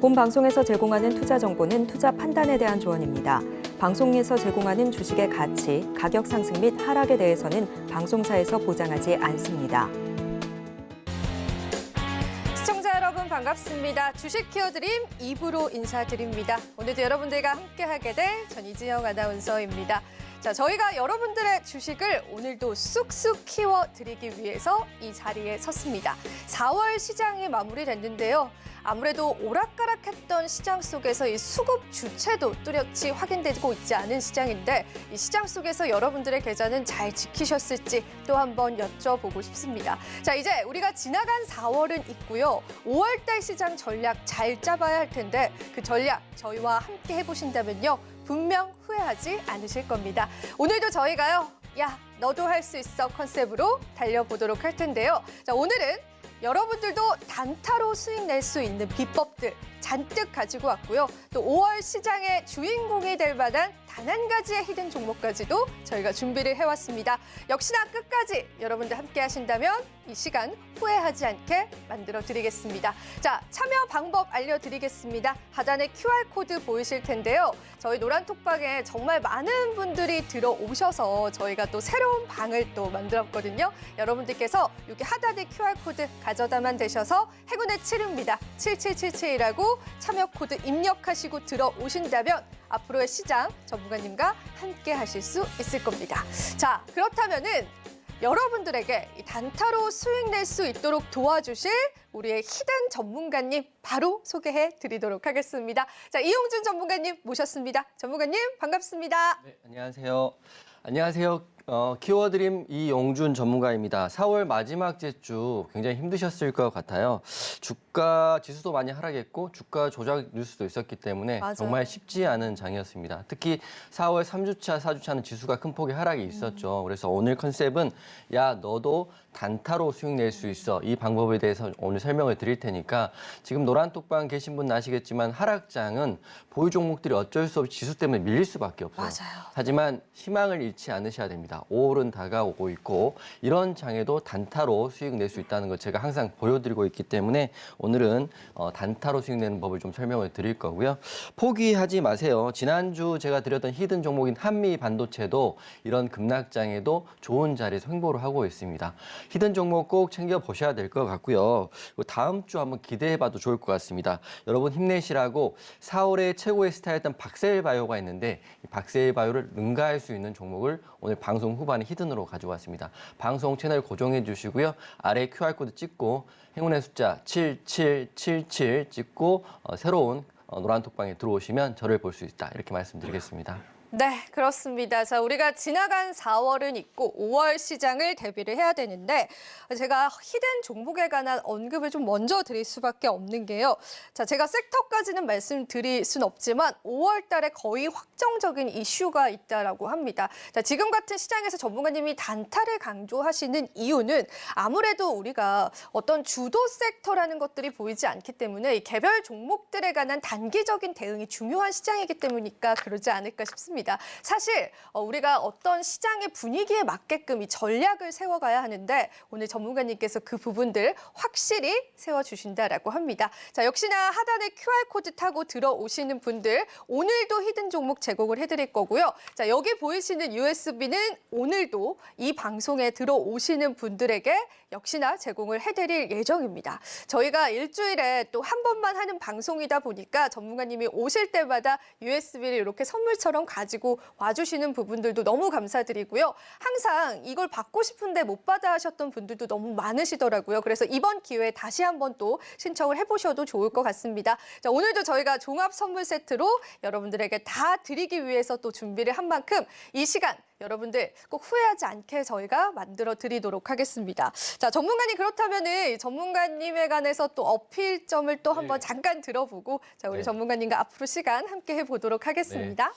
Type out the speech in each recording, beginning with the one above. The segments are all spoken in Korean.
본 방송에서 제공하는 투자 정보는 투자 판단에 대한 조언입니다. 방송에서 제공하는 주식의 가치, 가격 상승 및 하락에 대해서는 방송사에서 보장하지 않습니다. 시청자 여러분 반갑습니다. 주식 키워드림 2부로 인사드립니다. 오늘도 여러분들과 함께하게 될 전이지영 아나운서입니다. 자, 저희가 여러분들의 주식을 오늘도 쑥쑥 키워드리기 위해서 이 자리에 섰습니다. 4월 시장이 마무리됐는데요. 아무래도 오락가락했던 시장 속에서 이 수급 주체도 뚜렷이 확인되고 있지 않은 시장인데 이 시장 속에서 여러분들의 계좌는 잘 지키셨을지 또 한번 여쭤보고 싶습니다. 자, 이제 우리가 지나간 4월은 있고요. 5월달 시장 전략 잘 짜봐야 할 텐데 그 전략 저희와 함께 해보신다면요. 분명 후회하지 않으실 겁니다. 오늘도 저희가요. 야, 너도 할 수 있어 컨셉으로 달려보도록 할 텐데요. 자, 오늘은 여러분들도 단타로 수익 낼 수 있는 비법들 잔뜩 가지고 왔고요. 또 5월 시장의 주인공이 될 만한 단 한 가지의 히든 종목까지도 저희가 준비를 해왔습니다. 역시나 끝까지 여러분들 함께 하신다면 이 시간 후회하지 않게 만들어드리겠습니다. 자, 참여 방법 알려드리겠습니다. 하단에 QR코드 보이실 텐데요. 저희 노란톡방에 정말 많은 분들이 들어오셔서 저희가 또 새로운 방을 또 만들었거든요. 여러분들께서 여기 하단에 QR코드 가져다만 되셔서 행운의 7입니다. 7777이라고 참여 코드 입력하시고 들어오신다면 앞으로의 시장 전문가님과 함께 하실 수 있을 겁니다. 자, 그렇다면은 여러분들에게 이 단타로 수익 낼 수 있도록 도와주실 우리의 히든 전문가님 바로 소개해 드리도록 하겠습니다. 자, 이용준 전문가님 모셨습니다. 전문가님 반갑습니다. 네, 안녕하세요. 안녕하세요. 키워드림 이용준 전문가입니다. 4월 마지막 주 굉장히 힘드셨을 것 같아요. 주가 지수도 많이 하락했고 주가 조작 뉴스도 있었기 때문에 맞아요. 정말 쉽지 않은 장이었습니다. 특히 4월 3주차, 4주차는 지수가 큰 폭의 하락이 있었죠. 그래서 오늘 컨셉은 야, 너도 단타로 수익 낼 수 있어. 이 방법에 대해서 오늘 설명을 드릴 테니까 지금 노란톡방 계신 분 아시겠지만 하락장은 보유 종목들이 어쩔 수 없이 지수 때문에 밀릴 수밖에 없어요. 맞아요. 하지만 희망을 잃지 않으셔야 됩니다. 5월은 다가오고 있고 이런 장에도 단타로 수익 낼 수 있다는 걸 제가 항상 보여드리고 있기 때문에 오늘은 단타로 수익 내는 법을 좀 설명을 드릴 거고요. 포기하지 마세요. 지난주 제가 드렸던 히든 종목인 한미 반도체도 이런 급락장에도 좋은 자리에서 횡보를 하고 있습니다. 히든 종목 꼭 챙겨보셔야 될 것 같고요. 그리고 다음 주 한번 기대해봐도 좋을 것 같습니다. 여러분 힘내시라고 4월에 최고의 스타였던 박셀바이오가 있는데 이 박셀바이오를 능가할 수 있는 종목을 오늘 방송 후반에 히든으로 가져왔습니다. 방송 채널 고정해 주시고요. 아래 QR코드 찍고 행운의 숫자 7777 찍고 새로운 노란톡방에 들어오시면 저를 볼 수 있다. 이렇게 말씀드리겠습니다. 네, 그렇습니다. 자, 우리가 지나간 4월은 있고 5월 시장을 대비를 해야 되는데 제가 히든 종목에 관한 언급을 좀 먼저 드릴 수밖에 없는 게요. 자, 제가 섹터까지는 말씀드릴 순 없지만 5월 달에 거의 확정적인 이슈가 있다라고 합니다. 자, 지금 같은 시장에서 전문가님이 단타를 강조하시는 이유는 아무래도 우리가 어떤 주도 섹터라는 것들이 보이지 않기 때문에 이 개별 종목들에 관한 단기적인 대응이 중요한 시장이기 때문이니까 그러지 않을까 싶습니다. 사실 우리가 어떤 시장의 분위기에 맞게끔 이 전략을 세워가야 하는데 오늘 전문가님께서 그 부분들 확실히 세워주신다라고 합니다. 자, 역시나 하단에 QR코드 타고 들어오시는 분들 오늘도 히든 종목 제공을 해드릴 거고요. 자, 여기 보이시는 USB는 오늘도 이 방송에 들어오시는 분들에게 역시나 제공을 해드릴 예정입니다. 저희가 일주일에 또 한 번만 하는 방송이다 보니까 전문가님이 오실 때마다 USB를 이렇게 선물처럼 가지고 와주시는 부분들도 너무 감사드리고요. 항상 이걸 받고 싶은데 못 받아 하셨던 분들도 너무 많으시더라고요. 그래서 이번 기회에 다시 한번 또 신청을 해보셔도 좋을 것 같습니다. 자, 오늘도 저희가 종합 선물 세트로 여러분들에게 다 드리기 위해서 또 준비를 한 만큼 이 시간 여러분들 꼭 후회하지 않게 저희가 만들어 드리도록 하겠습니다. 자, 전문가님 그렇다면은 전문가님에 관해서 또 어필점을 또 한번 잠깐 들어보고 자, 우리 전문가님과 앞으로 시간 함께 해보도록 하겠습니다.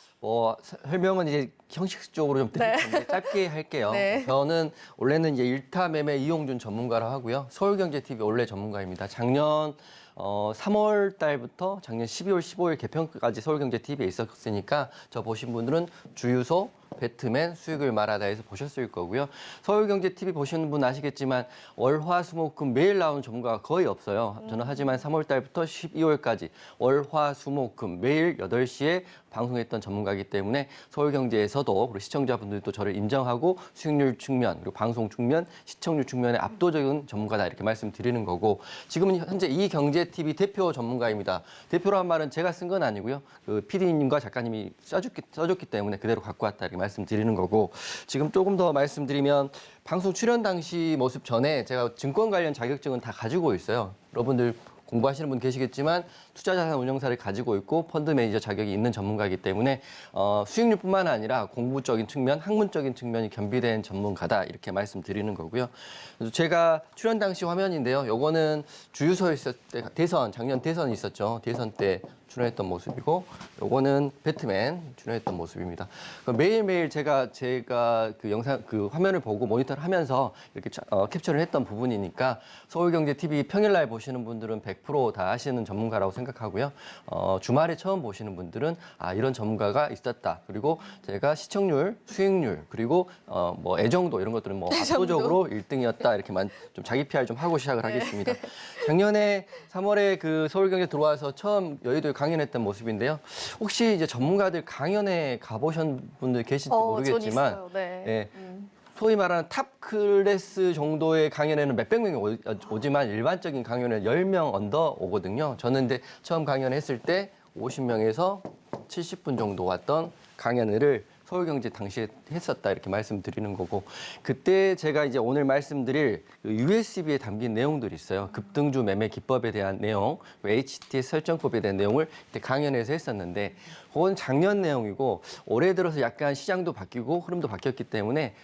설명은 이제 형식적으로 좀 드릴 텐데 짧게 할게요. 네. 저는 원래는 이제 일타 매매 이용준 전문가라 하고요. 서울경제TV 원래 전문가입니다. 작년 3월 달부터 작년 12월 15일 개편까지 서울경제TV에 있었으니까 저 보신 분들은 주유소, 배트맨, 수익을 말하다에서 보셨을 거고요. 서울경제TV 보시는 분 아시겠지만 월화수목금 매일 나오는 전문가가 거의 없어요. 저는 하지만 3월 달부터 12월까지 월화수목금 매일 8시에 방송했던 전문가이기 때문에 서울경제에서도 우리 시청자분들도 저를 인정하고 수익률 측면, 그리고 방송 측면, 시청률 측면에 압도적인 전문가다 이렇게 말씀드리는 거고 지금은 현재 이경제TV 대표 전문가입니다. 대표란 말은 제가 쓴 건 아니고요. 그 PD님과 작가님이 써줬기 때문에 그대로 갖고 왔다 이렇게 말씀드리는 거고 지금 조금 더 말씀드리면 방송 출연 당시 모습 전에 제가 증권 관련 자격증은 다 가지고 있어요. 여러분들 공부하시는 분 계시겠지만 투자자산 운용사를 가지고 있고 펀드 매니저 자격이 있는 전문가이기 때문에 수익률뿐만 아니라 공부적인 측면, 학문적인 측면이 겸비된 전문가다 이렇게 말씀드리는 거고요. 그래서 제가 출연 당시 화면인데요. 요거는 주유소에 있을 때 작년 대선 있었죠. 대선 때 출연했던 모습이고 요거는 배트맨 출연했던 모습입니다. 매일매일 제가 그 영상 그 화면을 보고 모니터를 하면서 이렇게 캡처를 했던 부분이니까 서울경제TV 평일날 보시는 분들은 100%다 아시는 전문가라고 생각하고요. 주말에 처음 보시는 분들은 이런 전문가가 있었다. 그리고 제가 시청률, 수익률 그리고 뭐 애정도 이런 것들은 뭐 압도적으로 1등이었다 이렇게만 좀 자기 PR 좀 하고 시작을 하겠습니다. 작년에 3월에 그 서울경제 들어와서 처음 여의도에 강연했던 모습인데요. 혹시 이제 전문가들 강연에 가보신 분들 계실지 모르겠지만, 전 있어요. 네. 예, 소위 말하는 탑 클래스 정도의 강연에는 몇백 명이 오지만 일반적인 강연은 10명 언더 오거든요. 저는 근데 처음 강연했을 때 50명에서 70분 정도 왔던 강연을 서울경제 당시에 했었다 이렇게 말씀드리는 거고 그때 제가 이제 오늘 말씀드릴 그 USB에 담긴 내용들이 있어요. 급등주 매매 기법에 대한 내용, HTS 설정법에 대한 내용을 그때 강연에서 했었는데 그건 작년 내용이고 올해 들어서 약간 시장도 바뀌고 흐름도 바뀌었기 때문에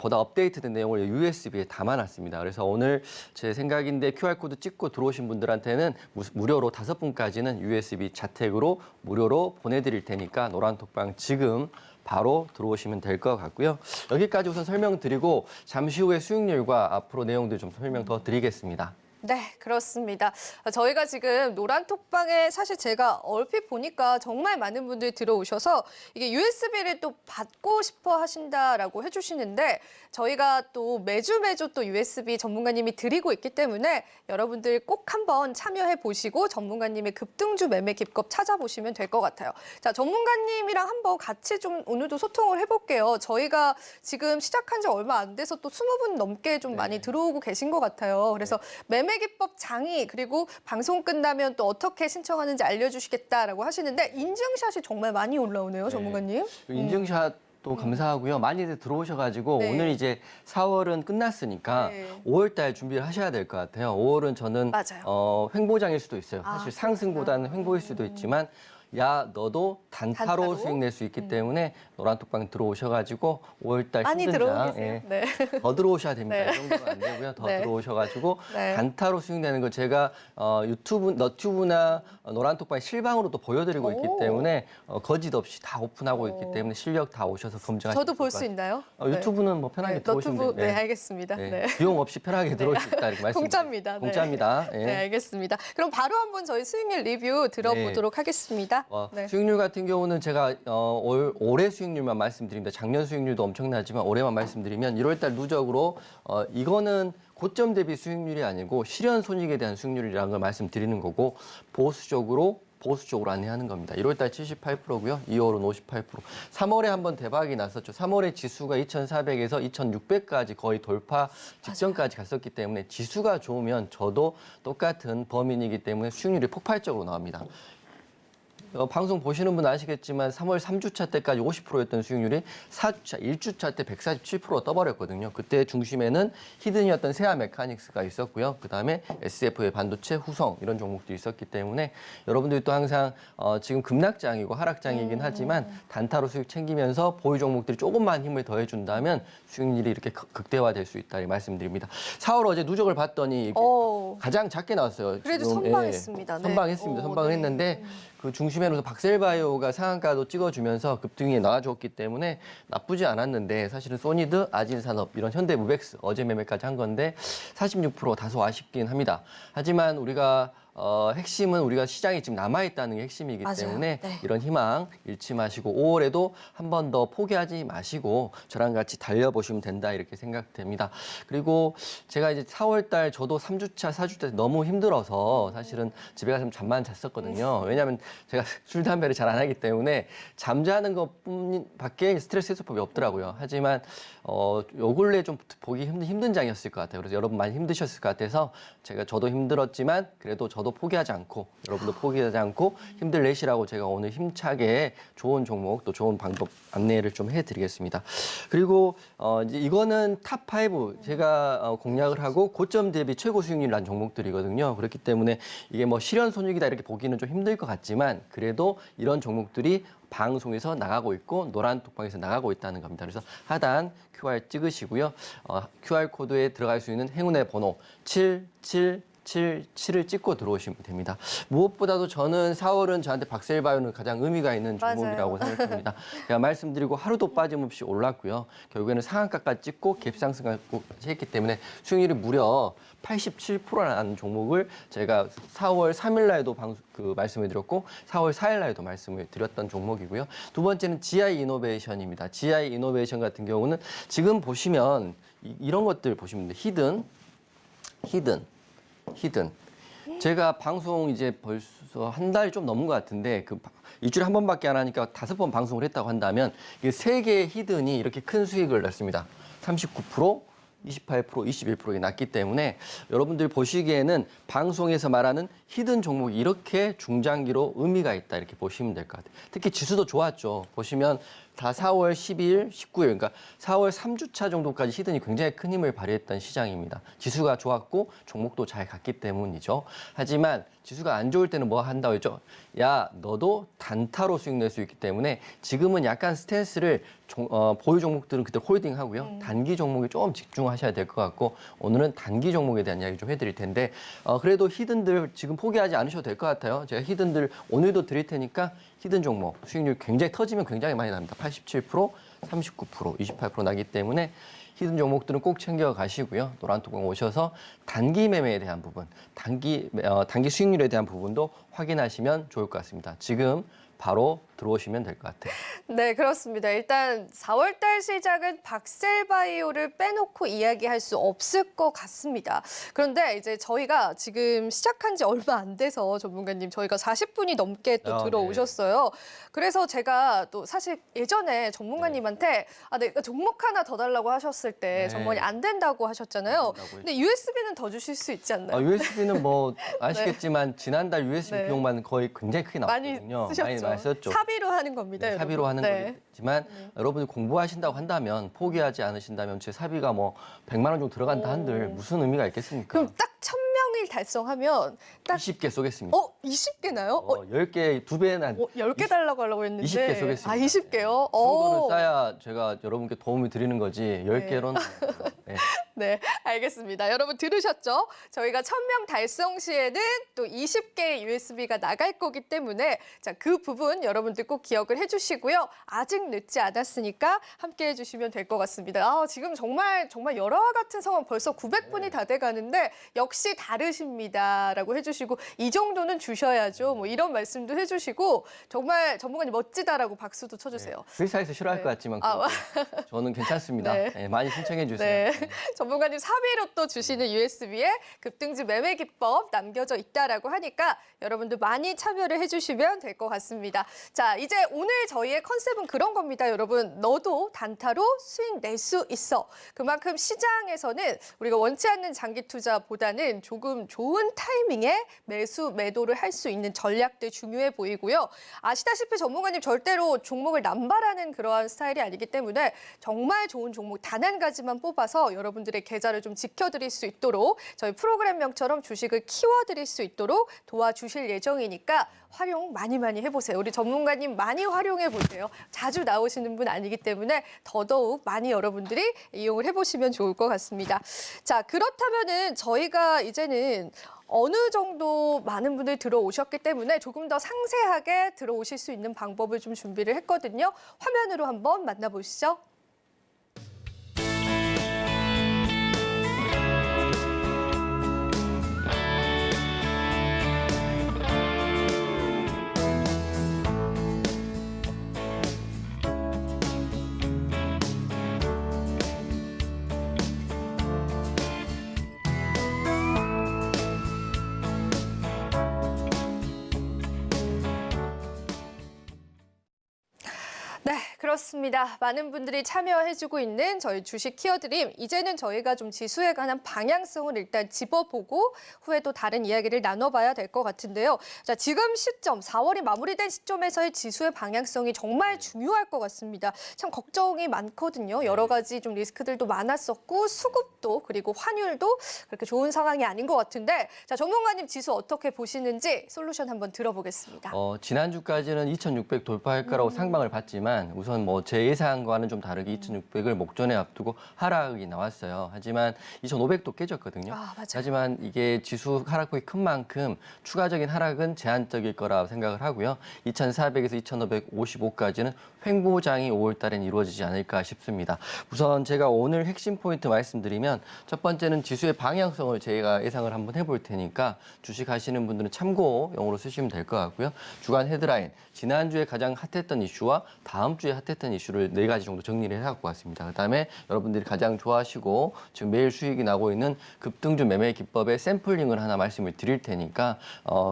보다 업데이트된 내용을 USB에 담아놨습니다. 그래서 오늘 제 생각인데 QR코드 찍고 들어오신 분들한테는 무료로 5분까지는 USB 자택으로 무료로 보내드릴 테니까 노란톡방 지금 바로 들어오시면 될 것 같고요. 여기까지 우선 설명드리고 잠시 후에 수익률과 앞으로 내용들 좀 설명 더 드리겠습니다. 네, 그렇습니다. 저희가 지금 노란톡방에 사실 제가 얼핏 보니까 정말 많은 분들이 들어오셔서 이게 USB를 또 받고 싶어 하신다라고 해주시는데 저희가 또 매주 또 USB 전문가님이 드리고 있기 때문에 여러분들 꼭 한번 참여해 보시고 전문가님의 급등주 매매 기법 찾아보시면 될 것 같아요. 자, 전문가님이랑 한번 같이 좀 오늘도 소통을 해볼게요. 저희가 지금 시작한 지 얼마 안 돼서 또 20분 넘게 좀 많이 들어오고 계신 것 같아요. 그래서 매매 기법 장의 그리고 방송 끝나면 또 어떻게 신청하는지 알려주시겠다라고 하시는데 인증샷이 정말 많이 올라오네요, 전문가님. 인증샷도 감사하고요. 많이들 들어오셔가지고 네. 오늘 이제 4월은 끝났으니까 네. 5월달 준비를 하셔야 될 것 같아요. 5월은 저는 맞아요. 횡보장일 수도 있어요. 아, 사실 상승보다는 횡보일 수도 있지만 야 너도 단타로 수익 낼 수 있기 때문에 노란톡방 들어오셔가지고 5월달 많이 힘든 들어오고 장 계세요. 예, 네. 더 들어오셔야 됩니다. 네. 이 정도가 안 되고요. 더 네. 들어오셔가지고 네. 단타로 수익 내는 거 제가 너튜브나 노란톡방에 실방으로도 보여드리고 있기 오. 때문에 거짓 없이 다 오픈하고 있기 때문에 실력 다 오셔서 검증하시면 저도 볼 수 있나요? 유튜브는 뭐 편하게 네, 들어오시면 너튜브 돼요. 네, 알겠습니다. 네. 네. 비용 없이 편하게 들어올 수 있다 이렇게 말씀드립니다. 공짜입니다. 네. 공짜입니다. 예. 네, 알겠습니다. 그럼 바로 한번 저희 수익률 리뷰 들어보도록 하겠습니다. 네. 수익률 같은 경우는 제가 올해 수익률만 말씀드립니다. 작년 수익률도 엄청나지만 올해만 말씀드리면 1월달 누적으로 이거는 고점 대비 수익률이 아니고 실현 손익에 대한 수익률이라는 걸 말씀드리는 거고 보수적으로 안내하는 겁니다. 1월달 78%고요. 2월은 58%. 3월에 한번 대박이 났었죠. 3월에 지수가 2,400에서 2,600까지 거의 돌파 직전까지 갔었기 때문에 지수가 좋으면 저도 똑같은 범인이기 때문에 수익률이 폭발적으로 나옵니다. 방송 보시는 분 아시겠지만 3월 3주차 때까지 50%였던 수익률이 4주차, 1주차 때 147% 떠버렸거든요. 그때 중심에는 히든이었던 세아 메카닉스가 있었고요. 그다음에 SF의 반도체, 후성 이런 종목들이 있었기 때문에 여러분들이 또 항상 지금 급락장이고 하락장이긴 하지만 단타로 수익 챙기면서 보유 종목들이 조금만 힘을 더해준다면 수익률이 이렇게 극대화될 수 있다 말씀드립니다. 4월 어제 누적을 봤더니 가장 작게 나왔어요. 그래도 지금, 선방했습니다. 네. 선방했습니다. 선방을 네. 했는데 그 중심에는 박셀바이오가 상한가도 찍어주면서 급등이 나와줬기 때문에 나쁘지 않았는데 사실은 소니드, 아진산업 이런 현대무벡스 어제 매매까지 한 건데 46% 다소 아쉽긴 합니다. 하지만 우리가 핵심은 우리가 시장에 지금 남아있다는 게 핵심이기 맞아요. 때문에 네. 이런 희망 잃지 마시고 5월에도 한 번 더 포기하지 마시고 저랑 같이 달려보시면 된다 이렇게 생각됩니다. 그리고 제가 이제 4월 달 저도 3주차, 4주차 너무 힘들어서 사실은 집에 가서 잠만 잤었거든요. 왜냐하면 제가 술, 담배를 잘 안 하기 때문에 잠자는 것뿐밖에 스트레스 해소법이 없더라고요. 하지만 요 근래 좀 보기 힘든 장이었을 것 같아요. 그래서 여러분 많이 힘드셨을 것 같아서 저도 힘들었지만 그래도 저도 포기하지 않고 여러분도 포기하지 않고 힘들 내시라고 제가 오늘 힘차게 좋은 종목 또 좋은 방법 안내를 좀 해드리겠습니다. 그리고 이제 이거는 탑5 제가 공략을 하고 고점 대비 최고 수익률 난 종목들이거든요. 그렇기 때문에 이게 뭐 실현 손익이다 이렇게 보기는 좀 힘들 것 같지만 그래도 이런 종목들이 방송에서 나가고 있고 노란 톡방에서 나가고 있다는 겁니다. 그래서 하단 QR 찍으시고요. QR 코드에 들어갈 수 있는 행운의 번호 7777을 찍고 들어오시면 됩니다. 무엇보다도 저는 4월은 저한테 박셀바이오는 가장 의미가 있는 종목이라고 생각합니다. 제가 말씀드리고 하루도 빠짐없이 올랐고요. 결국에는 상한가까지 찍고 갭상승까지 했기 때문에 수익률이 무려 87%라는 종목을 제가 4월 3일 날에도 말씀을 드렸고 4월 4일 날에도 말씀을 드렸던 종목이고요. 두 번째는 GI 이노베이션입니다. GI 이노베이션 같은 경우는 지금 보시면 이런 것들 보시면 돼요. 히든. 제가 방송 이제 벌써 한 달 좀 넘은 것 같은데 일주일에 한 번밖에 안 하니까 5번 방송을 했다고 한다면 이게 3개의 히든이 이렇게 큰 수익을 냈습니다. 39%, 28%, 21%가 났기 때문에 여러분들 보시기에는 방송에서 말하는 히든 종목이 이렇게 중장기로 의미가 있다 이렇게 보시면 될 것 같아요. 특히 지수도 좋았죠. 보시면 다 4월 12일, 19일, 그러니까 4월 3주차 정도까지 히든이 굉장히 큰 힘을 발휘했던 시장입니다. 지수가 좋았고 종목도 잘 갔기 때문이죠. 하지만 지수가 안 좋을 때는 뭐 한다고 했죠? 야, 너도 단타로 수익 낼 수 있기 때문에 지금은 약간 스탠스를 보유 종목들은 그때 홀딩하고요. 단기 종목에 좀 집중하셔야 될 것 같고 오늘은 단기 종목에 대한 이야기 좀 해드릴 텐데 그래도 히든들 지금 포기하지 않으셔도 될 것 같아요. 제가 히든들 오늘도 드릴 테니까 히든 종목 수익률 굉장히 터지면 굉장히 많이 납니다. 87%, 39%, 28% 나기 때문에 히든 종목들은 꼭 챙겨 가시고요. 노란톡방 오셔서 단기 매매에 대한 부분, 단기 수익률에 대한 부분도 확인하시면 좋을 것 같습니다. 지금 바로 들어오시면 될 것 같아요. 네, 그렇습니다. 일단 4월 달 시작은 박셀바이오를 빼놓고 이야기할 수 없을 것 같습니다. 그런데 이제 저희가 지금 시작한 지 얼마 안 돼서 전문가님 저희가 40분이 넘게 또 들어오셨어요. 네. 그래서 제가 또 사실 예전에 전문가님한테 내가 종목 하나 더 달라고 하셨을 때 전문가님 안 된다고 하셨잖아요. 근데 USB는 더 주실 수 있지 않나요? USB는 뭐 아시겠지만 지난달 USB 비용만 거의 굉장히 크게 나왔거든요. 많이 쓰셨죠. 많이 썼죠. 사비로 하는 겁니다. 네, 사비로 하는 거지만 여러분이 공부하신다고 한다면 포기하지 않으신다면 제 사비가 뭐 100만 원 정도 들어간다 한들 무슨 의미가 있겠습니까? 그럼 딱 1000명일 달성하면 딱 20개 쏘겠습니다. 20개나요? 10개, 2배나 10개 달라고 하려고 했는데 20개 쏘겠습니다. 20개요? 그거는 쌓야 제가 여러분께 도움을 드리는 거지 10개로는 네. 네, 알겠습니다. 여러분 들으셨죠? 저희가 1000명 달성 시에는 또 20개의 USB가 나갈 거기 때문에 자, 그 부분 여러분들 꼭 기억을 해주시고요. 아직 늦지 않았으니까 함께 해주시면 될 것 같습니다. 지금 정말 열화와 같은 상황 벌써 900분이 다 돼가는데 역시 다르십니다라고 해주시고 이 정도는 주셔야죠. 뭐 이런 말씀도 해주시고 정말 전문가님 멋지다라고 박수도 쳐주세요. 회사에서 싫어할 것 같지만 저는 괜찮습니다. 네. 네, 많이 신청해 주세요. 네. 전문가님 사비로 또 주시는 USB에 급등주 매매 기법 남겨져 있다라고 하니까 여러분들 많이 참여를 해주시면 될 것 같습니다. 자, 이제 오늘 저희의 컨셉은 그런 겁니다. 여러분, 너도 단타로 수익 낼 수 있어. 그만큼 시장에서는 우리가 원치 않는 장기 투자보다는 조금 좋은 타이밍에 매수, 매도를 할 수 있는 전략들 중요해 보이고요. 아시다시피 전문가님 절대로 종목을 남발하는 그러한 스타일이 아니기 때문에 정말 좋은 종목 단 한 가지만 뽑아서 여러분들의 계좌를 좀 지켜드릴 수 있도록 저희 프로그램명처럼 주식을 키워드릴 수 있도록 도와주실 예정이니까 활용 많이 해보세요. 우리 전문가님 많이 활용해 보세요. 자주 나오시는 분 아니기 때문에 더더욱 많이 여러분들이 이용을 해보시면 좋을 것 같습니다. 자, 그렇다면은 저희가 이제는 어느 정도 많은 분들이 들어오셨기 때문에 조금 더 상세하게 들어오실 수 있는 방법을 좀 준비를 했거든요. 화면으로 한번 만나보시죠. 그렇습니다. 많은 분들이 참여해주고 있는 저희 주식 키워드림. 이제는 저희가 좀 지수에 관한 방향성을 일단 짚어보고 후에 또 다른 이야기를 나눠봐야 될 것 같은데요. 자, 지금 시점, 4월이 마무리된 시점에서의 지수의 방향성이 정말 중요할 것 같습니다. 참 걱정이 많거든요. 여러 가지 좀 리스크들도 많았었고 수급도 그리고 환율도 그렇게 좋은 상황이 아닌 것 같은데 자, 전문가님 지수 어떻게 보시는지 솔루션 한번 들어보겠습니다. 지난주까지는 2,600 돌파할 거라고 상방을 봤지만 우선 뭐 제 예상과는 좀 다르게 2,600을 목전에 앞두고 하락이 나왔어요. 하지만 2,500도 깨졌거든요. 맞아요. 하지만 이게 지수 하락폭이 큰 만큼 추가적인 하락은 제한적일 거라 생각을 하고요. 2,400에서 2,555까지는 횡보장이 5월 달엔 이루어지지 않을까 싶습니다. 우선 제가 오늘 핵심 포인트 말씀드리면 첫 번째는 지수의 방향성을 제가 예상을 한번 해볼 테니까 주식 하시는 분들은 참고용으로 쓰시면 될 것 같고요. 주간 헤드라인, 지난주에 가장 핫했던 이슈와 다음 주에 핫했던 이슈를 4가지 정도 정리를 해갖고 왔습니다. 그다음에 여러분들이 가장 좋아하시고 지금 매일 수익이 나고 있는 급등주 매매 기법의 샘플링을 하나 말씀을 드릴 테니까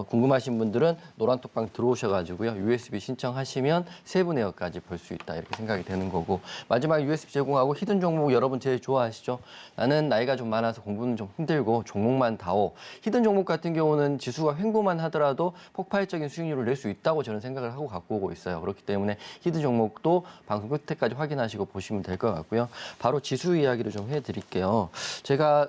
궁금하신 분들은 노란톡방 들어오셔가지고요. USB 신청하시면 세부 내역까지 볼 수 있다 이렇게 생각이 되는 거고 마지막에 USB 제공하고 히든 종목 여러분 제일 좋아하시죠? 나는 나이가 좀 많아서 공부는 좀 힘들고 종목만 다오. 히든 종목 같은 경우는 지수가 횡보만 하더라도 폭발적인 수익률을 낼 수 있다고 저는 생각을 하고 갖고 오고 있어요. 그렇기 때문에 히든 종목도 방송 끝에까지 확인하시고 보시면 될 것 같고요. 바로 지수 이야기를 좀 해드릴게요. 제가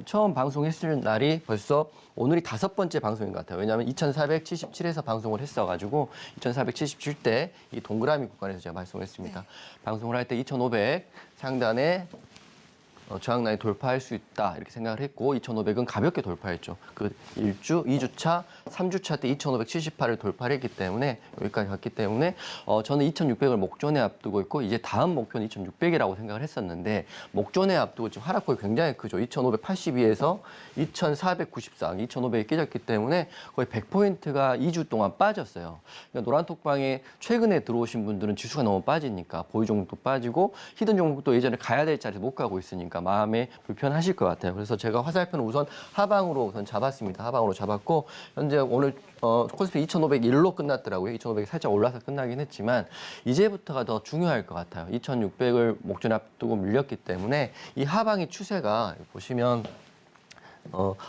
처음 방송했을 날이 벌써 오늘이 5번째 방송인 것 같아요. 왜냐하면 2,477에서 방송을 했어가지고 2,477때 이 동그라미 구간에서 제가 말씀을 했습니다. 방송을 할 때 2,500 상단에 저항라인 돌파할 수 있다 이렇게 생각을 했고 2,500은 가볍게 돌파했죠. 그 1주, 2주차, 3주차 때 2,578을 돌파를 했기 때문에 여기까지 갔기 때문에 저는 2,600을 목전에 앞두고 있고 이제 다음 목표는 2,600이라고 생각을 했었는데 목전에 앞두고 지금 하락폭이 굉장히 크죠. 2,582에서 2,494, 2,500이 깨졌기 때문에 거의 100포인트가 2주 동안 빠졌어요. 그러니까 노란톡방에 최근에 들어오신 분들은 지수가 너무 빠지니까 보유 종목도 빠지고 히든 종목도 예전에 가야 될 자리에서 못 가고 있으니까 마음에 불편하실 것 같아요. 그래서 제가 화살표는 우선 하방으로 우선 잡았습니다. 하방으로 잡았고 현재 오늘 코스피 2,501로 끝났더라고요. 2,500이 살짝 올라서 끝나긴 했지만 이제부터가 더 중요할 것 같아요. 2,600을 목전 앞두고 밀렸기 때문에 이 하방의 추세가 보시면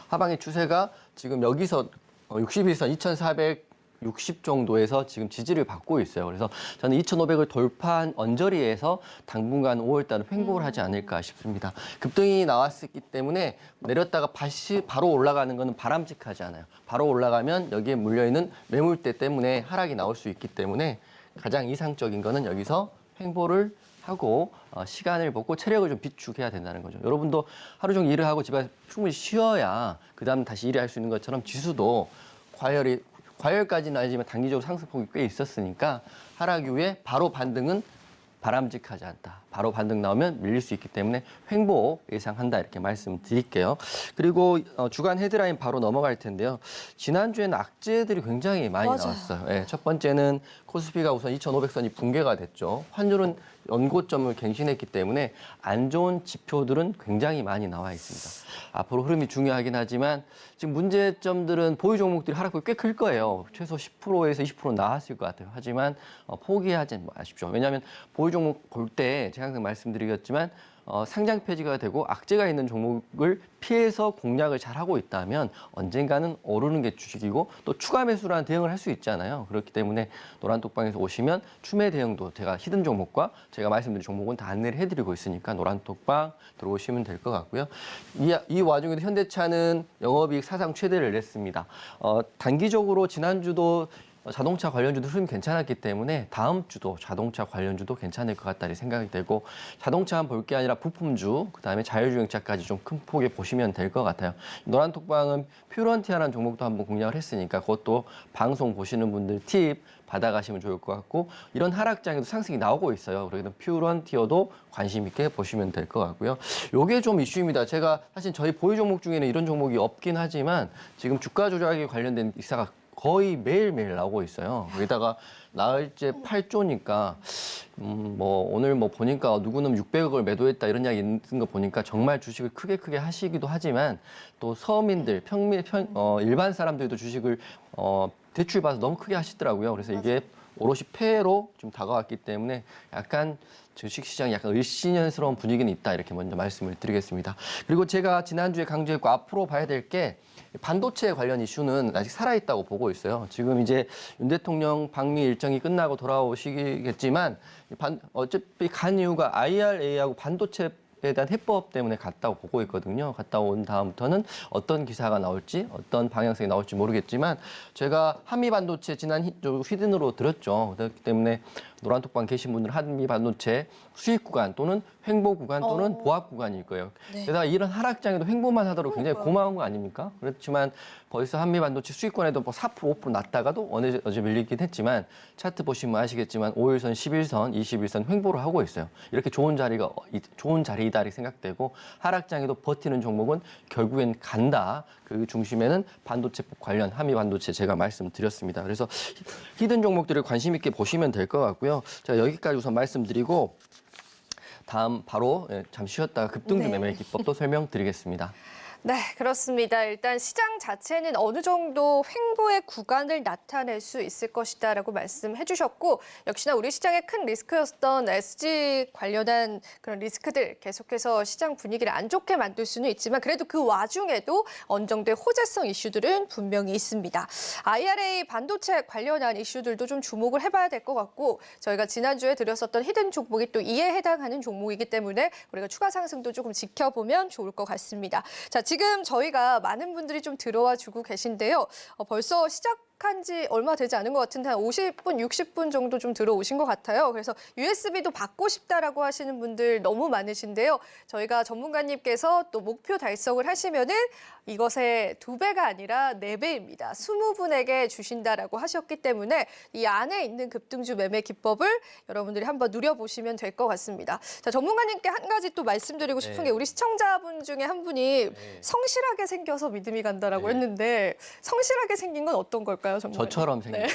하방의 추세가 지금 여기서 60일선 2,460 정도에서 지금 지지를 받고 있어요. 그래서 저는 2,500을 돌파한 언저리에서 당분간 5월 달은 횡보를 하지 않을까 싶습니다. 급등이 나왔기 때문에 내렸다가 다시 바로 올라가는 것은 바람직하지 않아요. 바로 올라가면 여기에 물려있는 매물대 때문에 하락이 나올 수 있기 때문에 가장 이상적인 거는 여기서 횡보를 하고 시간을 보고 체력을 좀 비축해야 된다는 거죠. 여러분도 하루 종일 일을 하고 집에 충분히 쉬어야 그다음 다시 일을 할 수 있는 것처럼 지수도 과열까지는 아니지만 단기적으로 상승폭이 꽤 있었으니까 하락 이후에 바로 반등은 바람직하지 않다. 바로 반등 나오면 밀릴 수 있기 때문에 횡보 예상한다 이렇게 말씀드릴게요. 그리고 주간 헤드라인 바로 넘어갈 텐데요. 지난주에는 악재들이 굉장히 많이 나왔어요. 네, 첫 번째는 코스피가 우선 2,500선이 붕괴가 됐죠. 환율은 연고점을 갱신했기 때문에 안 좋은 지표들은 굉장히 많이 나와 있습니다. 앞으로 흐름이 중요하긴 하지만 지금 문제점들은 보유 종목들이 하락폭이 꽤 클 거예요. 최소 10%에서 20% 나왔을 것 같아요. 하지만 포기하지 마십시오. 왜냐하면 보유 종목 볼 때 제가 항상 말씀드리겠지만 상장 폐지가 되고 악재가 있는 종목을 피해서 공략을 잘 하고 있다면 언젠가는 오르는 게 주식이고 또 추가 매수라는 대응을 할 수 있잖아요. 그렇기 때문에 노란톡방에서 오시면 추매 대응도 제가 히든 종목과 제가 말씀드린 종목은 다 안내를 해드리고 있으니까 노란톡방 들어오시면 될 것 같고요. 이 와중에도 현대차는 영업이익 사상 최대를 냈습니다. 단기적으로 지난주도 자동차 관련주도 흐름이 괜찮았기 때문에 다음 주도 자동차 관련주도 괜찮을 것 같다는 생각이 되고 자동차만 볼 게 아니라 부품주 그다음에 자율주행차까지 좀 큰 폭에 보시면 될 것 같아요. 노란톡방은 퓨런티아라는 종목도 한번 공략을 했으니까 그것도 방송 보시는 분들 팁 받아가시면 좋을 것 같고 이런 하락장에도 상승이 나오고 있어요. 그래서 퓨런티어도 관심 있게 보시면 될 것 같고요. 요게 좀 이슈입니다. 제가 사실 저희 보유 종목 중에는 이런 종목이 없긴 하지만 지금 주가 조작에 관련된 기사가 거의 매일매일 나오고 있어요. 여기다가 나흘째 8조니까 오늘 보니까 누구는 600억을 매도했다 이런 이야기 있는 거 보니까 정말 주식을 크게 하시기도 하지만 또 서민들, 일반 사람들도 주식을 대출 받아서 너무 크게 하시더라고요. 그래서 이게 오롯이 폐로 좀 다가왔기 때문에 약간 주식시장이 약간 을씨년스러운 분위기는 있다 이렇게 먼저 말씀을 드리겠습니다. 그리고 제가 지난주에 강조했고 앞으로 봐야 될 게 반도체 관련 이슈는 아직 살아있다고 보고 있어요. 지금 이제 윤 대통령 방미 일정이 끝나고 돌아오시겠지만 어차피 간 이유가 IRA하고 반도체 에 대한 해법 때문에 갔다고 보고 있거든요. 갔다 온 다음부터는 어떤 기사가 나올지 어떤 방향성이 나올지 모르겠지만 제가 한미반도체 지난 휘든으로 들었죠. 그렇기 때문에 노란톡방 계신 분들은 한미반도체 수익 구간 또는 횡보 구간 또는 보합 구간일 거예요. 네. 게다가 이런 하락장에도 횡보만 하도록 굉장히 고마운 거 아닙니까? 그렇지만 벌써 한미반도체 수익권에도 뭐 4%, 5% 났다가도 어제 밀리긴 했지만 차트 보시면 아시겠지만 5일선, 11선, 21선 횡보를 하고 있어요. 이렇게 좋은 자리이다 이렇게 생각되고 하락장에도 버티는 종목은 결국엔 간다. 그 중심에는 반도체 관련 한미반도체 제가 말씀드렸습니다. 그래서 히든 종목들을 관심 있게 보시면 될 것 같고요. 제가 여기까지 우선 말씀드리고 다음 바로 잠시 쉬었다가 급등주 네. 매매 기법도 설명드리겠습니다. 네, 그렇습니다. 일단 시장 자체는 어느 정도 횡보의 구간을 나타낼 수 있을 것이다라고 말씀해 주셨고 역시나 우리 시장의 큰 리스크였던 SG 관련한 그런 리스크들 계속해서 시장 분위기를 안 좋게 만들 수는 있지만 그래도 그 와중에도 어느 정도의 호재성 이슈들은 분명히 있습니다. IRA 반도체 관련한 이슈들도 좀 주목을 해봐야 될 것 같고 저희가 지난주에 드렸었던 히든 종목이 또 이에 해당하는 종목이기 때문에 우리가 추가 상승도 조금 지켜보면 좋을 것 같습니다. 자, 지금 저희가 많은 분들이 좀 들어와 주고 계신데요. 벌써 시작한 지 얼마 되지 않은 것 같은데 한 50분, 60분 정도 좀 들어오신 것 같아요. 그래서 USB도 받고 싶다라고 하시는 분들 너무 많으신데요. 저희가 전문가님께서 또 목표 달성을 하시면은 이것의 2배가 아니라 4배입니다. 20분에게 주신다라고 하셨기 때문에 이 안에 있는 급등주 매매 기법을 여러분들이 한번 누려보시면 될 것 같습니다. 자, 전문가님께 한 가지 또 말씀드리고 싶은 네. 게 우리 시청자분 중에 한 분이 네. 성실하게 생겨서 믿음이 간다라고 네. 했는데 성실하게 생긴 건 어떤 걸까요, 전문가님? 저처럼 생겼어요.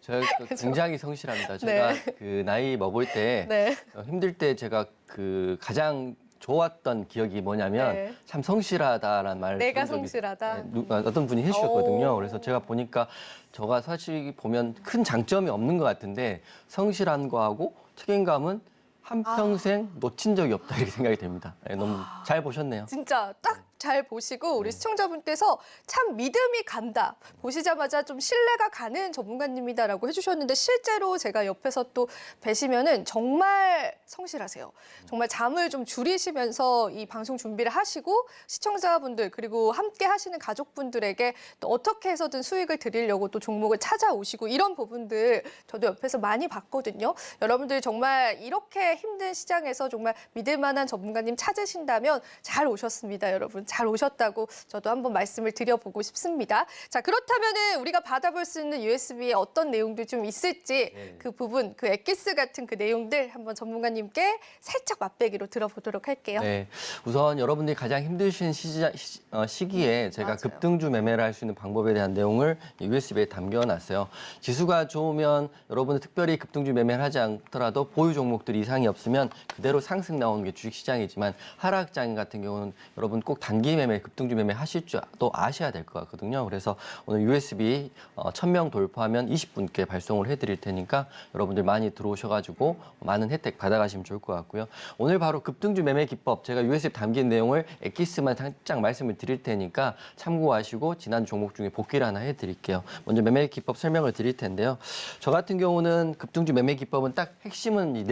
제가 굉장히 성실합니다. 제가 그 나이 먹을 때 네. 힘들 때 제가 그 가장 좋았던 기억이 뭐냐면 네. 참 성실하다라는 말을 내가 들은 적이 성실하다. 어떤 분이 해주셨거든요. 오. 그래서 제가 보니까 저가 사실 보면 큰 장점이 없는 것 같은데 성실한 거하고 책임감은 한평생 놓친 적이 없다 이렇게 생각이 됩니다. 네, 너무 잘 보셨네요. 진짜 딱 잘 보시고 우리 시청자분께서 참 믿음이 간다. 보시자마자 좀 신뢰가 가는 전문가님이다라고 해주셨는데 실제로 제가 옆에서 또 뵈시면은 정말 성실하세요. 정말 잠을 좀 줄이시면서 이 방송 준비를 하시고 시청자분들 그리고 함께 하시는 가족분들에게 또 어떻게 해서든 수익을 드리려고 또 종목을 찾아오시고 이런 부분들 저도 옆에서 많이 봤거든요. 여러분들 정말 이렇게 힘든 시장에서 정말 믿을 만한 전문가님 찾으신다면 잘 오셨습니다, 여러분. 잘 오셨다고 저도 한번 말씀을 드려보고 싶습니다. 자, 그렇다면은 우리가 받아볼 수 있는 USB에 어떤 내용들 좀 있을지 네. 그 부분, 그 엑기스 같은 그 내용들 한번 전문가님께 살짝 맛배기로 들어보도록 할게요. 네, 우선 여러분들이 가장 힘드신 시기에 제가 맞아요. 급등주 매매를 할 수 있는 방법에 대한 내용을 USB에 담겨놨어요. 지수가 좋으면 여러분들 특별히 급등주 매매를 하지 않더라도 보유 종목들이 이상이 없으면 그대로 상승 나오는 게 주식시장이지만 하락장 같은 경우는 여러분 꼭 단기 매매, 급등주 매매 하실 줄 또 아셔야 될 것 같거든요. 그래서 오늘 USB 1000명 돌파하면 20분께 발송을 해드릴 테니까 여러분들 많이 들어오셔가지고 많은 혜택 받아가시면 좋을 것 같고요. 오늘 바로 급등주 매매 기법 제가 USB 담긴 내용을 엑기스만 살짝 말씀을 드릴 테니까 참고하시고 지난 종목 중에 복귀를 하나 해드릴게요. 먼저 매매 기법 설명을 드릴 텐데요. 저 같은 경우는 급등주 매매 기법은 딱 핵심은 이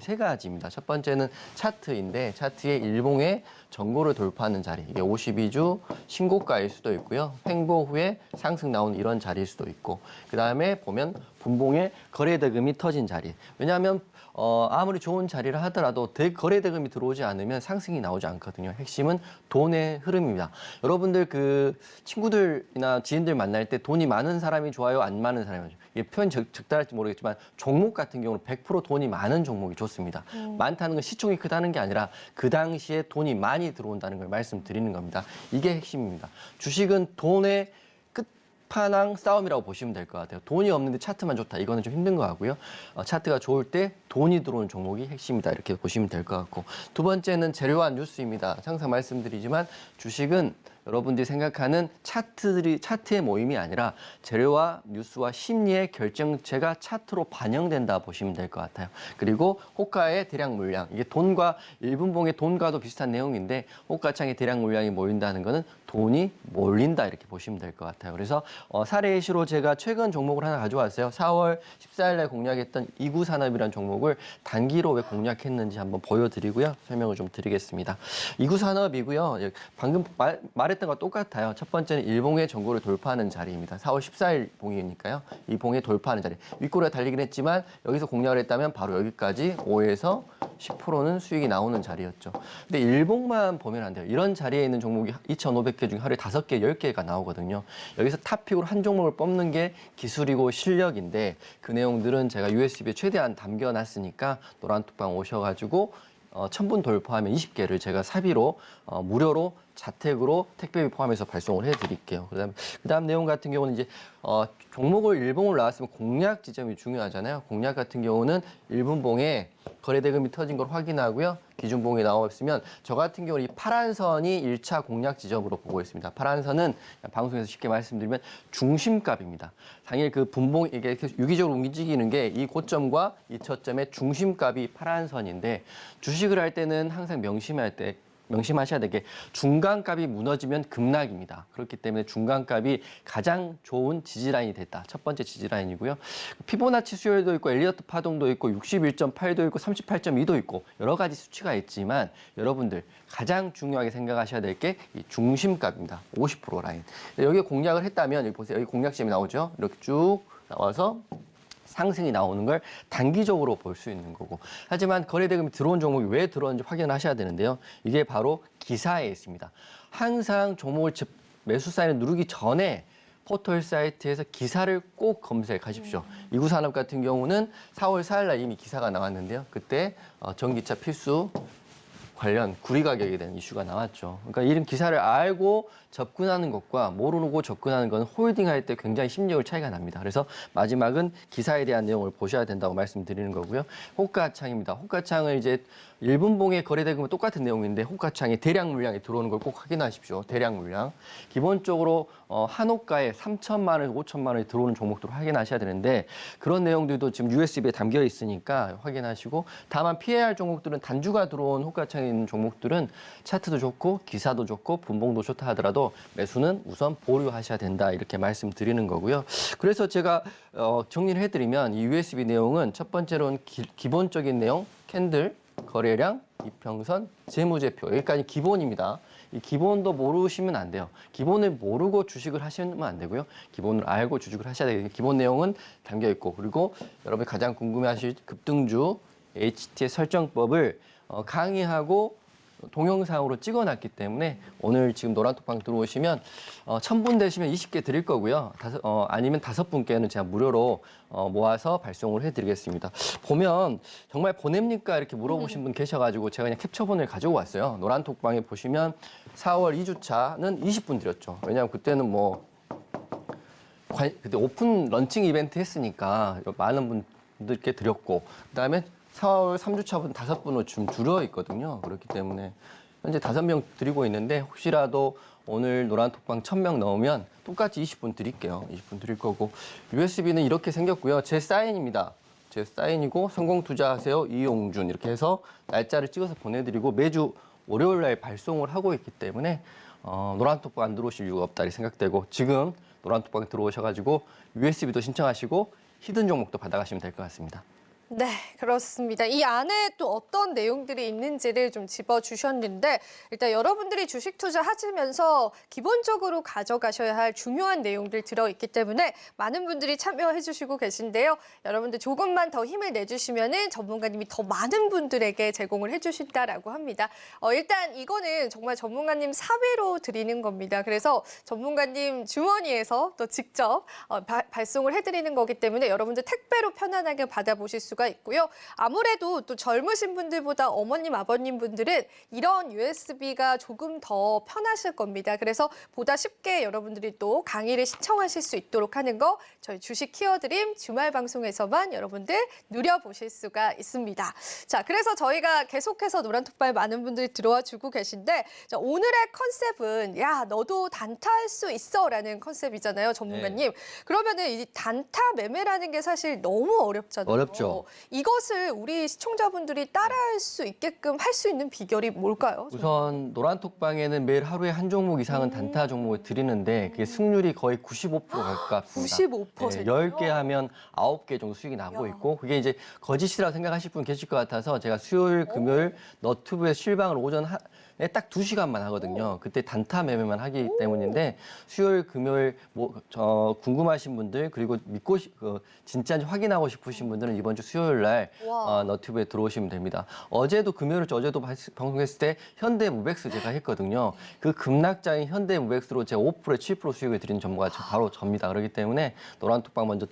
세 가지입니다. 첫 번째는 차트인데 차트의 일봉의 전고를 돌파하는 자리, 이게 52주 신고가일 수도 있고요. 횡보 후에 상승 나오는 이런 자리일 수도 있고, 그 다음에 보면 분봉에 거래대금이 터진 자리. 왜냐하면 아무리 좋은 자리를 하더라도 거래대금이 들어오지 않으면 상승이 나오지 않거든요. 핵심은 돈의 흐름입니다. 여러분들 그 친구들이나 지인들 만날 때 돈이 많은 사람이 좋아요, 안 많은 사람이 좋아요? 이게 표현 적절할지 모르겠지만 종목 같은 경우는 100% 돈이 많은 종목이 좋습니다. 많다는 건 시총이 크다는 게 아니라 그 당시에 돈이 많이 들어온다는 걸 말씀드리는 겁니다. 이게 핵심입니다. 주식은 돈의 끝판왕 싸움이라고 보시면 될 것 같아요. 돈이 없는데 차트만 좋다. 이거는 좀 힘든 것 같고요. 차트가 좋을 때 돈이 들어오는 종목이 핵심이다. 이렇게 보시면 될 것 같고. 두 번째는 재료와 뉴스입니다. 항상 말씀드리지만 주식은 여러분들이 생각하는 차트의 모임이 아니라 재료와 뉴스와 심리의 결정체가 차트로 반영된다 보시면 될 것 같아요. 그리고 호가의 대량 물량, 이게 돈과 일분봉의 돈과도 비슷한 내용인데 호가창의 대량 물량이 모인다는 거는 돈이 몰린다 이렇게 보시면 될 것 같아요. 그래서 사례 예시로 제가 최근 종목을 하나 가져왔어요. 4월 14일 날 공략했던 이구산업이라는 종목을 단기로 왜 공략했는지 한번 보여드리고요. 설명을 좀 드리겠습니다. 이구산업이고요. 방금 말했던 거 똑같아요. 첫 번째는 일봉의 전고를 돌파하는 자리입니다. 4월 14일 봉이니까요. 이 봉에 돌파하는 자리. 윗꼬리가 달리긴 했지만 여기서 공략을 했다면 바로 여기까지 5에서 10%는 수익이 나오는 자리였죠. 근데 일봉만 보면 안 돼요. 이런 자리에 있는 종목이 2,500개 중에 하루에 5개, 10개가 나오거든요. 여기서 탑픽으로 한 종목을 뽑는 게 기술이고 실력인데 그 내용들은 제가 USB에 최대한 담겨놨으니까 노란톡방 오셔가지고 1,000분 돌파하면 20개를 제가 사비로 무료로 자택으로 택배비 포함해서 발송을 해드릴게요. 그다음 내용 같은 경우는 이제 종목을 일봉을 나왔으면 공략 지점이 중요하잖아요. 공략 같은 경우는 일분봉에 거래대금이 터진 걸 확인하고요. 기준봉이 나왔으면 저 같은 경우는 이 파란 선이 1차 공략 지점으로 보고 있습니다. 파란 선은 방송에서 쉽게 말씀드리면 중심값입니다. 당일 그 분봉 이게 이렇게 유기적으로 움직이는 게 이 고점과 이 저점의 중심값이 파란 선인데 주식을 할 때는 항상 명심하셔야 될 게 중간값이 무너지면 급락입니다. 그렇기 때문에 중간값이 가장 좋은 지지라인이 됐다. 첫 번째 지지라인이고요. 피보나치 수열도 있고 엘리어트 파동도 있고 61.8도 있고 38.2도 있고 여러 가지 수치가 있지만 여러분들 가장 중요하게 생각하셔야 될 게 이 중심값입니다. 50% 라인. 여기에 공략을 했다면 여기 보세요. 여기 공략점이 나오죠. 이렇게 쭉 나와서 상승이 나오는 걸 단기적으로 볼 수 있는 거고. 하지만 거래대금이 들어온 종목이 왜 들어오는지 확인하셔야 되는데요. 이게 바로 기사에 있습니다. 항상 종목을 매수 사인을 누르기 전에 포털 사이트에서 기사를 꼭 검색하십시오. 이구산업 같은 경우는 4월 4일 날 이미 기사가 나왔는데요. 그때 전기차 필수 관련 구리 가격에 대한 이슈가 나왔죠. 그러니까 이런 기사를 알고 접근하는 것과 모르고 접근하는 건 홀딩할 때 굉장히 심리적 차이가 납니다. 그래서 마지막은 기사에 대한 내용을 보셔야 된다고 말씀드리는 거고요. 호가창입니다. 호가창을 이제 일분봉의 거래대금은 똑같은 내용인데 호가창에 대량 물량이 들어오는 걸 꼭 확인하십시오. 대량 물량. 기본적으로 한 호가에 3천만 원, 5천만 원이 들어오는 종목들을 확인하셔야 되는데 그런 내용들도 지금 USB에 담겨 있으니까 확인하시고 다만 피해야 할 종목들은 단주가 들어온 호가창에 있는 종목들은 차트도 좋고 기사도 좋고 분봉도 좋다 하더라도 매수는 우선 보류하셔야 된다 이렇게 말씀드리는 거고요. 그래서 제가 정리를 해드리면 이 USB 내용은 첫 번째로는 기본적인 내용, 캔들, 거래량, 이평선, 재무제표 여기까지 기본입니다. 이 기본도 모르시면 안 돼요. 기본을 모르고 주식을 하시면 안 되고요. 기본을 알고 주식을 하셔야 되겠죠. 기본 내용은 담겨 있고 그리고 여러분이 가장 궁금해하실 급등주 HT의 설정법을 강의하고 동영상으로 찍어놨기 때문에 오늘 지금 노란톡방 들어오시면 1,000분 되시면 20개 드릴 거고요. 아니면 5분께는 제가 무료로 모아서 발송을 해드리겠습니다. 보면 정말 보냅니까? 이렇게 물어보신 분 계셔가지고 제가 그냥 캡처본을 가지고 왔어요. 노란톡방에 보시면 4월 2주차는 20분 드렸죠. 왜냐하면 그때는 그때 오픈 런칭 이벤트 했으니까 많은 분들께 드렸고 그다음에 4월 3주차분 5분으로 좀 줄어 있거든요. 그렇기 때문에 현재 5명 드리고 있는데 혹시라도 오늘 노란톡방 1,000명 넣으면 똑같이 20분 드릴게요. 20분 드릴 거고 USB는 이렇게 생겼고요. 제 사인입니다. 제 사인이고 성공 투자하세요 이용준 이렇게 해서 날짜를 찍어서 보내드리고 매주 월요일 날 발송을 하고 있기 때문에 노란톡방 안 들어오실 이유가 없다 이렇게 생각되고 지금 노란톡방 들어오셔가지고 USB도 신청하시고 히든 종목도 받아가시면 될 것 같습니다. 네, 그렇습니다. 이 안에 또 어떤 내용들이 있는지를 좀 짚어주셨는데 일단 여러분들이 주식 투자하시면서 기본적으로 가져가셔야 할 중요한 내용들 들어있기 때문에 많은 분들이 참여해 주시고 계신데요. 여러분들 조금만 더 힘을 내주시면 전문가님이 더 많은 분들에게 제공을 해주신다라고 합니다. 일단 이거는 정말 전문가님 사비로 드리는 겁니다. 그래서 전문가님 주머니에서 또 직접 발송을 해드리는 거기 때문에 여러분들 택배로 편안하게 받아보실 수가 수가 있고요. 아무래도 또 젊으신 분들보다 어머님, 아버님 분들은 이런 USB가 조금 더 편하실 겁니다. 그래서 보다 쉽게 여러분들이 또 강의를 시청하실 수 있도록 하는 거 저희 주식 키워드림 주말 방송에서만 여러분들 누려보실 수가 있습니다. 자, 그래서 저희가 계속해서 노란톡발 많은 분들이 들어와 주고 계신데 자, 오늘의 컨셉은 야, 너도 단타할 수 있어라는 컨셉이잖아요, 전문가님. 그러면은 이 단타 매매라는 게 사실 너무 어렵잖아요. 어렵죠. 이것을 우리 시청자분들이 따라할 수 있게끔 할 수 있는 비결이 뭘까요? 우선 노란톡방에는 매일 하루에 한 종목 이상은 단타 종목을 드리는데 그게 승률이 거의 95% 가깝습니다. 95%. 10개 하면 9개 정도 수익이 나고 야. 있고 그게 이제 거짓이라고 생각하실 분 계실 것 같아서 제가 수요일, 금요일 너튜브에 실방을 오전에 딱 2시간만 하거든요. 그때 단타 매매만 하기 때문인데 수요일, 금요일 궁금하신 분들 그리고 진짜인지 확인하고 싶으신 분들은 이번 주 수요일 날 와. 너튜브에 들어오시면 됩니다. 어제도 어제도 방송했을 때 현대무백스 제가 했거든요. 그 급락장인 현대무백스로 제가 5%, 7% 수익을 드린 전문가 바로 접니다. 그렇기 때문에 노란톡방 먼저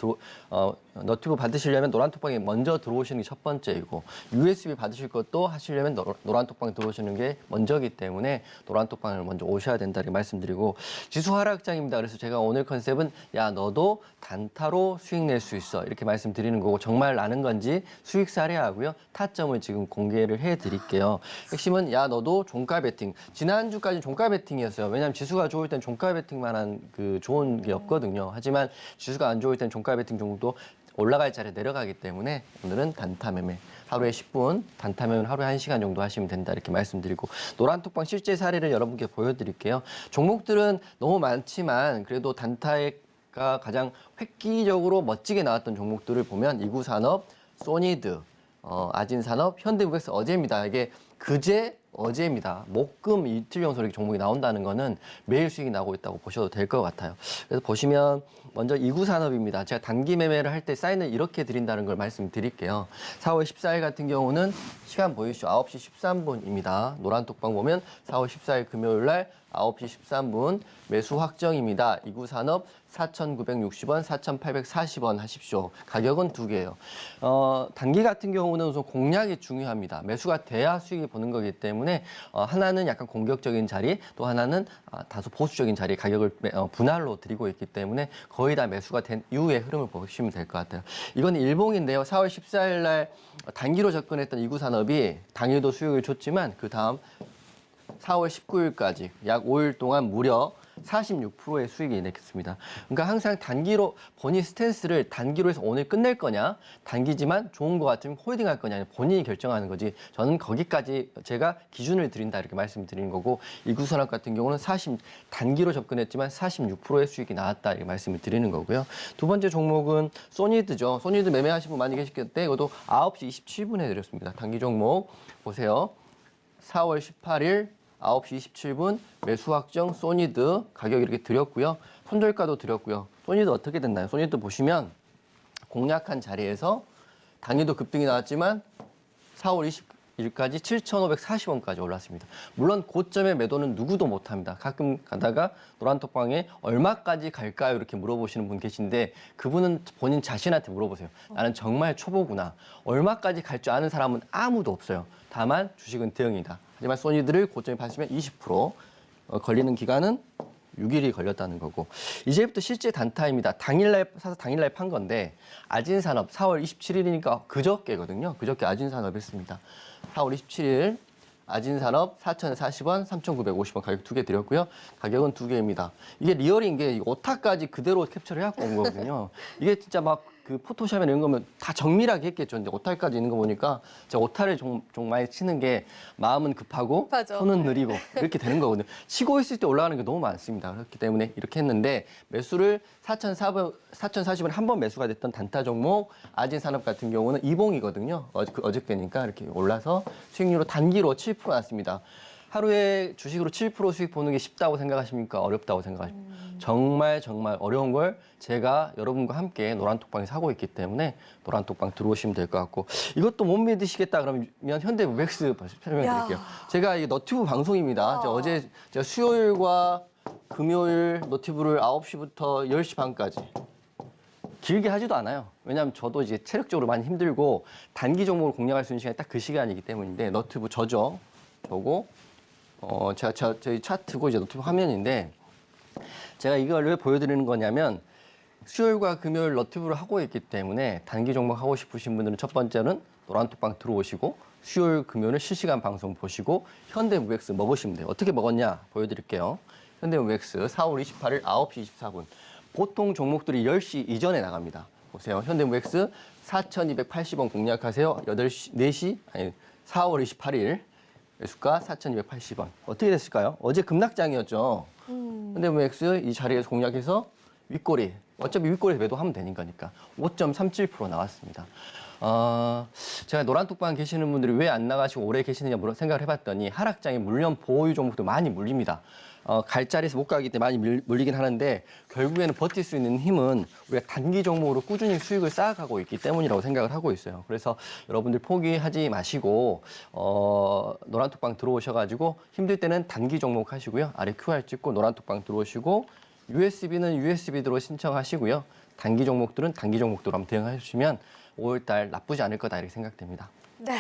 너튜브 받으시려면 노란톡방에 먼저 들어오시는 게 첫 번째이고 USB 받으실 것도 하시려면 노란톡방 들어오시는 게 먼저기 때문에 노란톡방을 먼저 오셔야 된다 이렇게 말씀드리고 지수 하락장입니다. 그래서 제가 오늘 컨셉은 야 너도 단타로 수익 낼 수 있어 이렇게 말씀드리는 거고 정말 나는 건지 수익 사례하고요. 타점을 지금 공개를 해드릴게요. 핵심은 야 너도 종가 베팅 지난주까지 종가 베팅이었어요. 왜냐하면 지수가 좋을 땐 종가 베팅만한 그 좋은 게 없거든요. 하지만 지수가 안 좋을 땐 종가 베팅 정도 올라갈 자리에 내려가기 때문에 오늘은 단타 매매 하루에 10분, 단타 매매는 하루에 1시간 정도 하시면 된다 이렇게 말씀드리고 노란톡방 실제 사례를 여러분께 보여드릴게요. 종목들은 너무 많지만 그래도 단타가 가장 획기적으로 멋지게 나왔던 종목들을 보면 이구산업, 소니드, 아진산업, 현대무백스 어제입니다. 이게 어제입니다. 목금 이틀 연속 이렇게 종목이 나온다는 거는 매일 수익이 나고 있다고 보셔도 될 것 같아요. 그래서 보시면 먼저 이구산업입니다. 제가 단기 매매를 할 때 사인을 이렇게 드린다는 걸 말씀드릴게요. 4월 14일 같은 경우는 시간 보이시죠? 9시 13분입니다. 노란톡방 보면 4월 14일 금요일 날 9시 13분 매수 확정입니다. 이구산업 4,960원, 4,840원 하십시오. 가격은 두 개예요. 단기 같은 경우는 우선 공략이 중요합니다. 매수가 돼야 수익이 보는 거기 때문에 하나는 약간 공격적인 자리, 또 하나는 다소 보수적인 자리 가격을 분할로 드리고 있기 때문에 거의 다 매수가 된 이후의 흐름을 보시면 될 것 같아요. 이건 일봉인데요. 4월 14일 날 단기로 접근했던 이구산업이 당일도 수익을 줬지만 그 다음 4월 19일까지 약 5일 동안 무려 46%의 수익이 냈습니다. 그러니까 항상 단기로 본인 스탠스를 단기로 해서 오늘 끝낼 거냐, 단기지만 좋은 것 같으면 홀딩할 거냐 본인이 결정하는 거지. 저는 거기까지 제가 기준을 드린다 이렇게 말씀드리는 거고 이구산업 같은 경우는 단기로 접근했지만 46%의 수익이 나왔다 이렇게 말씀을 드리는 거고요. 두 번째 종목은 소니드죠. 소니드 매매하신 분 많이 계시겠는데 이것도 9시 27분에 드렸습니다. 단기 종목 보세요. 4월 18일 9시 27분 매수 확정 소니드 가격 이렇게 드렸고요. 손절가도 드렸고요. 소니드 어떻게 됐나요? 소니드 보시면 공략한 자리에서 당일도 급등이 나왔지만 4월 20일까지 7,540원까지 올랐습니다. 물론 고점의 매도는 누구도 못합니다. 가끔 가다가 노란톡방에 얼마까지 갈까요? 이렇게 물어보시는 분 계신데 그분은 본인 자신한테 물어보세요. 나는 정말 초보구나. 얼마까지 갈 줄 아는 사람은 아무도 없어요. 다만 주식은 대응이다. 하지만 소니드를 고점에 파시면 20% 걸리는 기간은 6일이 걸렸다는 거고 이제부터 실제 단타입니다. 당일날 사서 당일날 판 건데 아진산업 4월 27일이니까 그저께거든요. 그저께 아진산업 했습니다. 4월 27일 아진산업 4,040원, 3,950원 가격 두 개 드렸고요. 가격은 두 개입니다. 이게 리얼인 게 오타까지 그대로 캡처를 해갖고 온 거거든요. 이게 진짜 막 그 포토샵이나 이런 거면 다 정밀하게 했겠죠. 근데 오타까지 있는 거 보니까 제가 오타를 좀 많이 치는 게 마음은 급하고 맞아. 손은 느리고 이렇게 되는 거거든요. 치고 있을 때 올라가는 게 너무 많습니다. 그렇기 때문에 이렇게 했는데 매수를 4,040원에 한 번 매수가 됐던 단타 종목 아진산업 같은 경우는 이봉이거든요. 어저께니까 이렇게 올라서 수익률로 단기로 7% 났습니다. 하루에 주식으로 7% 수익 보는 게 쉽다고 생각하십니까? 어렵다고 생각하십니까? 정말 어려운 걸 제가 여러분과 함께 노란톡방에 사고 있기 때문에 노란톡방 들어오시면 될 것 같고 이것도 못 믿으시겠다 그러면 현대무백스 설명드릴게요. 제가 이게 너튜브 방송입니다. 제가 수요일과 금요일 너튜브를 9시부터 10시 반까지 길게 하지도 않아요. 왜냐하면 저도 이제 체력적으로 많이 힘들고 단기 종목을 공략할 수 있는 시간이 딱 그 시간이기 때문인데 너튜브 저죠. 저거 저희 차트고 이제 너튜브 화면인데 제가 이걸 왜 보여드리는 거냐면 수요일과 금요일 너튜브를 하고 있기 때문에 단기 종목 하고 싶으신 분들은 첫 번째는 노란톡방 들어오시고 수요일, 금요일 실시간 방송 보시고 현대무엑스 먹으시면 돼요. 어떻게 먹었냐 보여드릴게요. 현대무엑스 4월 28일 9시 24분. 보통 종목들이 10시 이전에 나갑니다. 보세요. 현대무엑스 4,280원 공략하세요. 4월 28일 매수가 4,280원. 어떻게 됐을까요? 어제 급락장이었죠. 현대무엑스 이 자리에서 공략해서 윗꼬리. 어차피 윗꼬리에서 매도하면 되니까 5.37% 나왔습니다. 제가 노란톡방 계시는 분들이 왜 안 나가시고 오래 계시느냐 생각을 해봤더니 하락장에 물론 보유 종목도 많이 물립니다. 갈 자리에서 못 가기 때문에 많이 물리긴 하는데 결국에는 버틸 수 있는 힘은 우리가 단기 종목으로 꾸준히 수익을 쌓아가고 있기 때문이라고 생각을 하고 있어요. 그래서 여러분들 포기하지 마시고 노란톡방 들어오셔가지고 힘들 때는 단기 종목 하시고요. 아래 QR 찍고 노란톡방 들어오시고 USB는 USB로 신청하시고요. 단기 종목들은 단기 종목대로 한번 대응해 주시면 5월달 나쁘지 않을 거다 이렇게 생각됩니다. 네.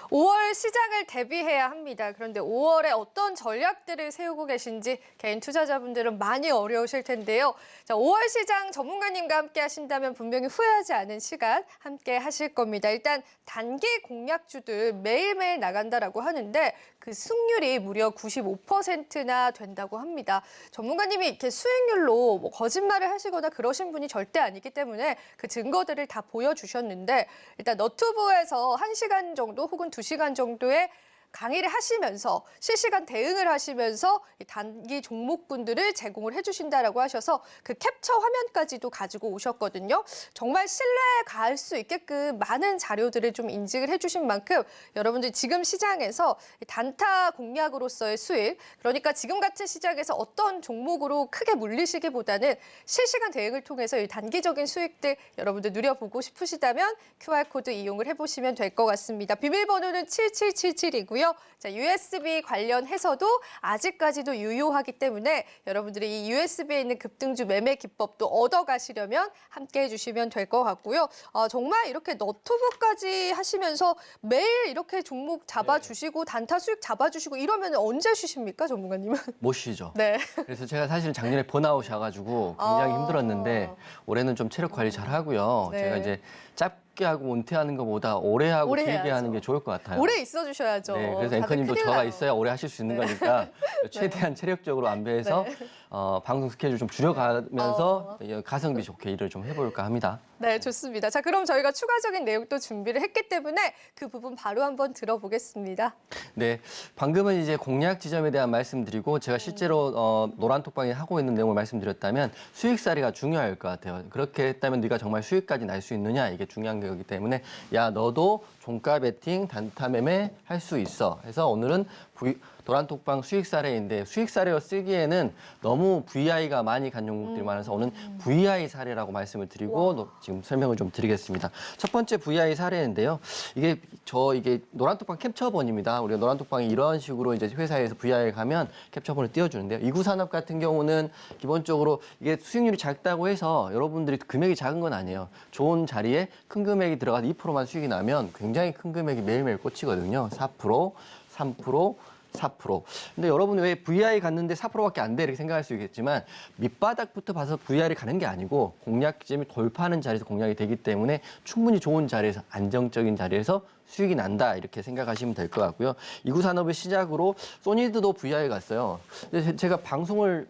5월 시장을 대비해야 합니다. 그런데 5월에 어떤 전략들을 세우고 계신지 개인 투자자분들은 많이 어려우실 텐데요. 자, 5월 시장 전문가님과 함께 하신다면 분명히 후회하지 않은 시간 함께 하실 겁니다. 일단 단기 공략주들 매일매일 나간다라고 하는데 그 승률이 무려 95%나 된다고 합니다. 전문가님이 이렇게 수익률로 뭐 거짓말을 하시거나 그러신 분이 절대 아니기 때문에 그 증거들을 다 보여주셨는데 일단 너튜브에서 1시간 정도 혹은 2시간 정도의 강의를 하시면서 실시간 대응을 하시면서 단기 종목군들을 제공을 해주신다라고 하셔서 그 캡처 화면까지도 가지고 오셨거든요. 정말 신뢰에 갈 수 있게끔 많은 자료들을 좀 인증을 해주신 만큼 여러분들 지금 시장에서 단타 공략으로서의 수익, 그러니까 지금 같은 시장에서 어떤 종목으로 크게 물리시기보다는 실시간 대응을 통해서 이 단기적인 수익들 여러분들 누려보고 싶으시다면 QR코드 이용을 해보시면 될 것 같습니다. 비밀번호는 7777이고요. 자, USB 관련해서도 아직까지도 유효하기 때문에 여러분들이 이 USB에 있는 급등주 매매 기법도 얻어가시려면 함께 해주시면 될 것 같고요. 정말 이렇게 너튜브까지 하시면서 매일 이렇게 종목 잡아주시고 단타 수익 잡아주시고 이러면 언제 쉬십니까, 전문가님은? 못 쉬죠. 네. 그래서 제가 사실 작년에 번아웃 와가지고 굉장히 힘들었는데 올해는 좀 체력 관리 잘 하고요. 네. 제가 이제 짧게 하고 은퇴하는 것보다 오래 하고 오래 길게 해야죠. 하는 게 좋을 것 같아요. 오래 있어 주셔야죠. 네, 그래서 다들 앵커님도 큰일 저가 나요. 있어야 오래 하실 수 있는 거니까 최대한 체력적으로 안배해서 방송 스케줄 좀 줄여가면서 가성비 좋게 일을 좀 해볼까 합니다. 네, 좋습니다. 자, 그럼 저희가 추가적인 내용도 준비를 했기 때문에 그 부분 바로 한번 들어보겠습니다. 네, 방금은 이제 공략 지점에 대한 말씀드리고 제가 실제로 노란톡방에 하고 있는 내용을 말씀드렸다면 수익사례가 중요할 것 같아요. 그렇게 했다면 네가 정말 수익까지 날 수 있느냐 이게 중요한 거기 때문에 야 너도 종가 베팅 단타 매매 할 수 있어. 해서 오늘은 노란톡방 수익 사례인데 수익 사례로 쓰기에는 너무 VI가 많이 간 종목들이 많아서 오늘 VI 사례라고 말씀을 드리고 지금 설명을 좀 드리겠습니다. 첫 번째 VI 사례인데요. 이게 노란톡방 캡처본입니다. 우리가 노란톡방이 이런 식으로 이제 회사에서 VI에 가면 캡처본을 띄워주는데요. 이구산업 같은 경우는 기본적으로 이게 수익률이 작다고 해서 여러분들이 금액이 작은 건 아니에요. 좋은 자리에 큰 금액이 들어가서 2%만 수익이 나면 굉장히 큰 금액이 매일매일 꽂히거든요. 4%, 3%, 4%. 근데 여러분 왜 VI 갔는데 4%밖에 안 돼? 이렇게 생각할 수 있겠지만 밑바닥부터 봐서 VI를 가는 게 아니고 공략 지점이 돌파하는 자리에서 공략이 되기 때문에 충분히 좋은 자리에서 안정적인 자리에서 수익이 난다 이렇게 생각하시면 될 것 같고요. 이구산업을 시작으로 소니드도 VI 갔어요. 근데 제가 방송을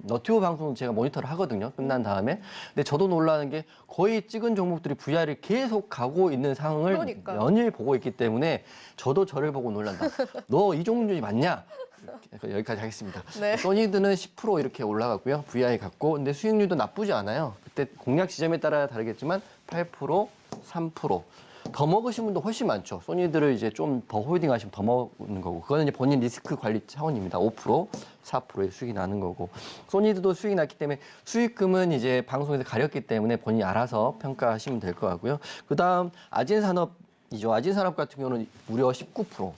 너튜브 방송을 제가 모니터를 하거든요. 끝난 다음에. 근데 저도 놀라는 게 거의 찍은 종목들이 VI를 계속 가고 있는 상황을 그러니까요. 연일 보고 있기 때문에 저도 저를 보고 놀란다. 너 이 종목이 맞냐? 여기까지 하겠습니다. 네. 소니드는 10% 이렇게 올라갔고요. VI 갔고 근데 수익률도 나쁘지 않아요. 그때 공략 지점에 따라 다르겠지만 8%, 3%. 더 먹으신 분도 훨씬 많죠. 소니드를 이제 좀 더 홀딩하시면 더 먹는 거고. 그거는 이제 본인 리스크 관리 차원입니다. 5%, 4%의 수익이 나는 거고. 소니드도 수익이 났기 때문에 수익금은 이제 방송에서 가렸기 때문에 본인이 알아서 평가하시면 될 것 같고요. 그 다음 아진산업이죠. 아진산업 같은 경우는 무려 19%.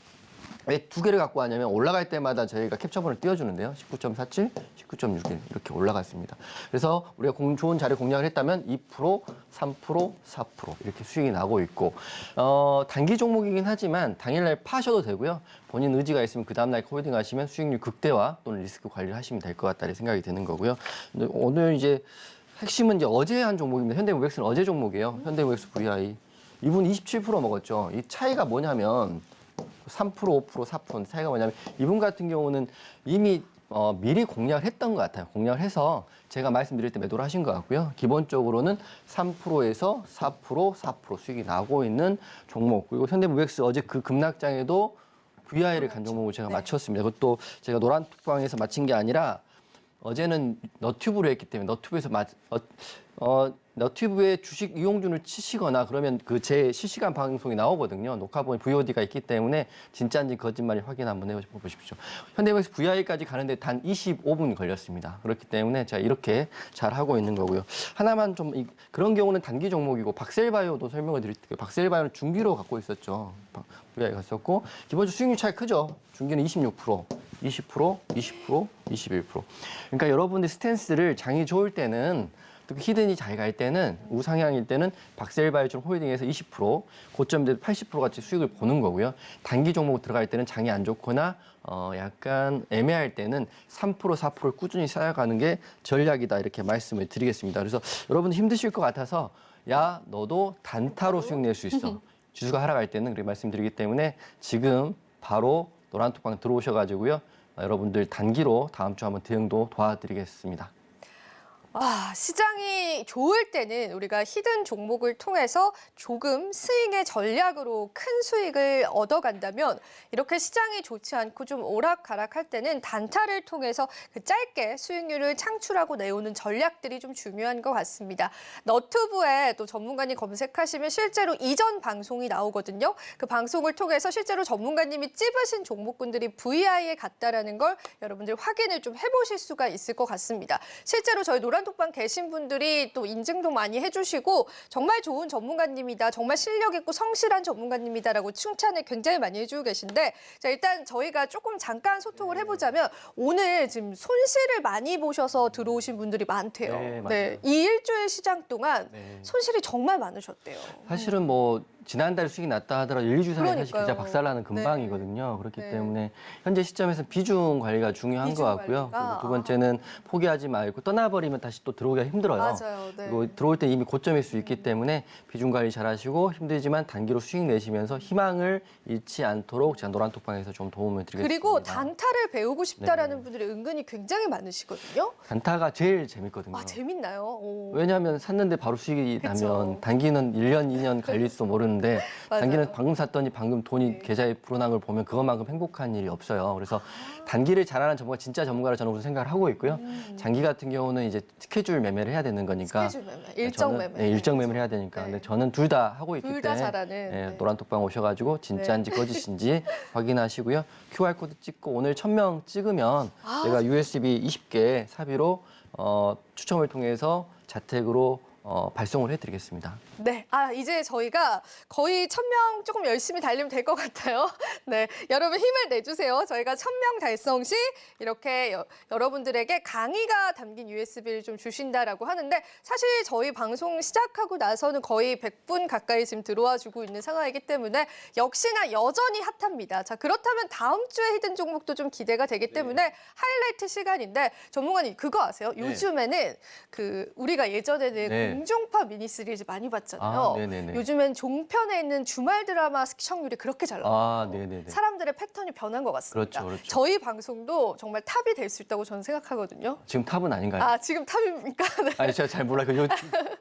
왜 두 개를 갖고 왔냐면 올라갈 때마다 저희가 캡처본을 띄워주는데요. 19.47, 19.61 이렇게 올라갔습니다. 그래서 우리가 좋은 자리 공략을 했다면 2%, 3%, 4% 이렇게 수익이 나고 있고 단기 종목이긴 하지만 당일날 파셔도 되고요. 본인 의지가 있으면 그 다음날 홀딩 하시면 수익률 극대화 또는 리스크 관리를 하시면 될 것 같다는 생각이 드는 거고요. 근데 오늘 이제 핵심은 이제 어제 한 종목입니다. 현대무백스는 어제 종목이에요. 현대무백스 VI. 이분 27% 먹었죠. 이 차이가 뭐냐면 3%, 5%, 4% 차이가 뭐냐면 이분 같은 경우는 이미 미리 공략을 했던 것 같아요. 공략을 해서 제가 말씀드릴 때 매도를 하신 것 같고요. 기본적으로는 3%에서 4% 수익이 나고 있는 종목. 그리고 현대무백스 어제 그 급락장에도 VI를 간 종목을 제가 맞췄습니다. 그것도 제가 노란톡방에서 맞힌 게 아니라 어제는 너튜브로 했기 때문에 너튜브에서 너튜브에 주식 이용준을 치시거나 그러면 그 제 실시간 방송이 나오거든요. 녹화본 VOD가 있기 때문에 진짜인지 거짓말인지 확인 한번 해보십시오. 현대무백스 VI까지 가는데 단 25분 걸렸습니다. 그렇기 때문에 제가 이렇게 잘 하고 있는 거고요. 하나만 좀 그런 경우는 단기 종목이고 박셀바이오도 설명을 드릴게요. 박셀바이오는 중기로 갖고 있었죠. VI 갔었고 기본적으로 수익률 차이 크죠. 중기는 26%, 20%, 20%, 21%. 그러니까 여러분들 스탠스를 장이 좋을 때는 특히 히든이 잘 갈 때는 우상향일 때는 박셀바이오처럼 홀딩해서 20%, 고점대도 80% 같이 수익을 보는 거고요. 단기 종목 들어갈 때는 장이 안 좋거나 약간 애매할 때는 3%, 4%를 꾸준히 쌓아가는 게 전략이다 이렇게 말씀을 드리겠습니다. 그래서 여러분 힘드실 것 같아서 야 너도 단타로 수익 낼 수 있어. 지수가 하락할 때는 그렇게 말씀드리기 때문에 지금 바로 노란톡방 들어오셔가지고요. 여러분들 단기로 다음 주 한번 대응도 도와드리겠습니다. 시장이 좋을 때는 우리가 히든 종목을 통해서 조금 스윙의 전략으로 큰 수익을 얻어간다면 이렇게 시장이 좋지 않고 좀 오락가락할 때는 단타를 통해서 그 짧게 수익률을 창출하고 내오는 전략들이 좀 중요한 것 같습니다. 너튜브에 또 전문가님 검색하시면 실제로 이전 방송이 나오거든요. 그 방송을 통해서 실제로 전문가님이 찝으신 종목군들이 VI에 갔다라는 걸 여러분들 확인을 좀 해보실 수가 있을 것 같습니다. 실제로 저희 노란톡방 계신 분들이 또 인증도 많이 해주시고 정말 좋은 전문가님이다, 정말 실력 있고 성실한 전문가님이다라고 칭찬을 굉장히 많이 해주고 계신데 자, 일단 저희가 조금 잠깐 소통을 해보자면 오늘 지금 손실을 많이 보셔서 들어오신 분들이 많대요. 네, 맞아요. 이 일주일 시장 동안 네. 손실이 정말 많으셨대요. 사실은 뭐 지난달 수익이 났다 하더라도 1, 2주 사이에 사실 그러니까요. 진짜 박살나는 금방이거든요. 그렇기 네. 때문에 현재 시점에서 비중 관리가 중요한 비중 것 같고요. 관리가, 그리고 두 번째는 포기하지 말고 떠나버리면 다시 또 들어오기가 힘들어요. 맞아요. 네. 그리고 들어올 때 이미 고점일 수 있기 때문에 비중 관리 잘 하시고 힘들지만 단기로 수익 내시면서 희망을 잃지 않도록 제가 노란톡방에서 좀 도움을 드리겠습니다. 그리고 단타를 배우고 싶다라는 네. 분들이 은근히 굉장히 많으시거든요. 단타가 제일 재밌거든요. 재밌나요? 오. 왜냐하면 샀는데 바로 수익이 그쵸. 나면 단기는 1년, 2년 갈릴지도 모르는데 맞아요. 단기는 방금 샀더니 방금 돈이 계좌에 불어난 걸 보면 그것만큼 행복한 일이 없어요. 그래서 단기를 잘하는 전문가, 진짜 전문가를 저는 우선 생각을 하고 있고요. 장기 같은 경우는 이제 스케줄 매매를 해야 되는 거니까. 스케줄 매매, 일정 저는, 매매. 네, 일정 매매를 해야 되니까. 네. 근데 저는 둘 다 하고 있기 둘 다 때문에 잘하는. 네. 노란톡방 오셔가지고 진짜인지 거짓인지 확인하시고요. QR코드 찍고 오늘 1000명 찍으면 제가 USB 20개 사비로 추첨을 통해서 자택으로 발송을 해드리겠습니다. 네, 이제 저희가 거의 1000명 조금 열심히 달리면 될 것 같아요. 네, 여러분 힘을 내주세요. 저희가 1000명 달성 시 이렇게 여러분들에게 강의가 담긴 USB를 좀 주신다라고 하는데 사실 저희 방송 시작하고 나서는 거의 100분 가까이 지금 들어와 주고 있는 상황이기 때문에 역시나 여전히 핫합니다. 자, 그렇다면 다음 주에 히든 종목도 좀 기대가 되기 때문에 하이라이트 시간인데 전문가님 그거 아세요? 요즘에는 그 우리가 예전에는 네. 공중파 미니 시리즈 많이 봤잖아요. 네네네. 요즘엔 종편에 있는 주말 드라마 시청률이 그렇게 잘 나와요. 네네네. 사람들의 패턴이 변한 것 같습니다. 그렇죠, 그렇죠. 저희 방송도 정말 탑이 될 수 있다고 저는 생각하거든요. 지금 탑은 아닌가요? 지금 탑입니까? 네. 아니, 제가 잘 몰라요.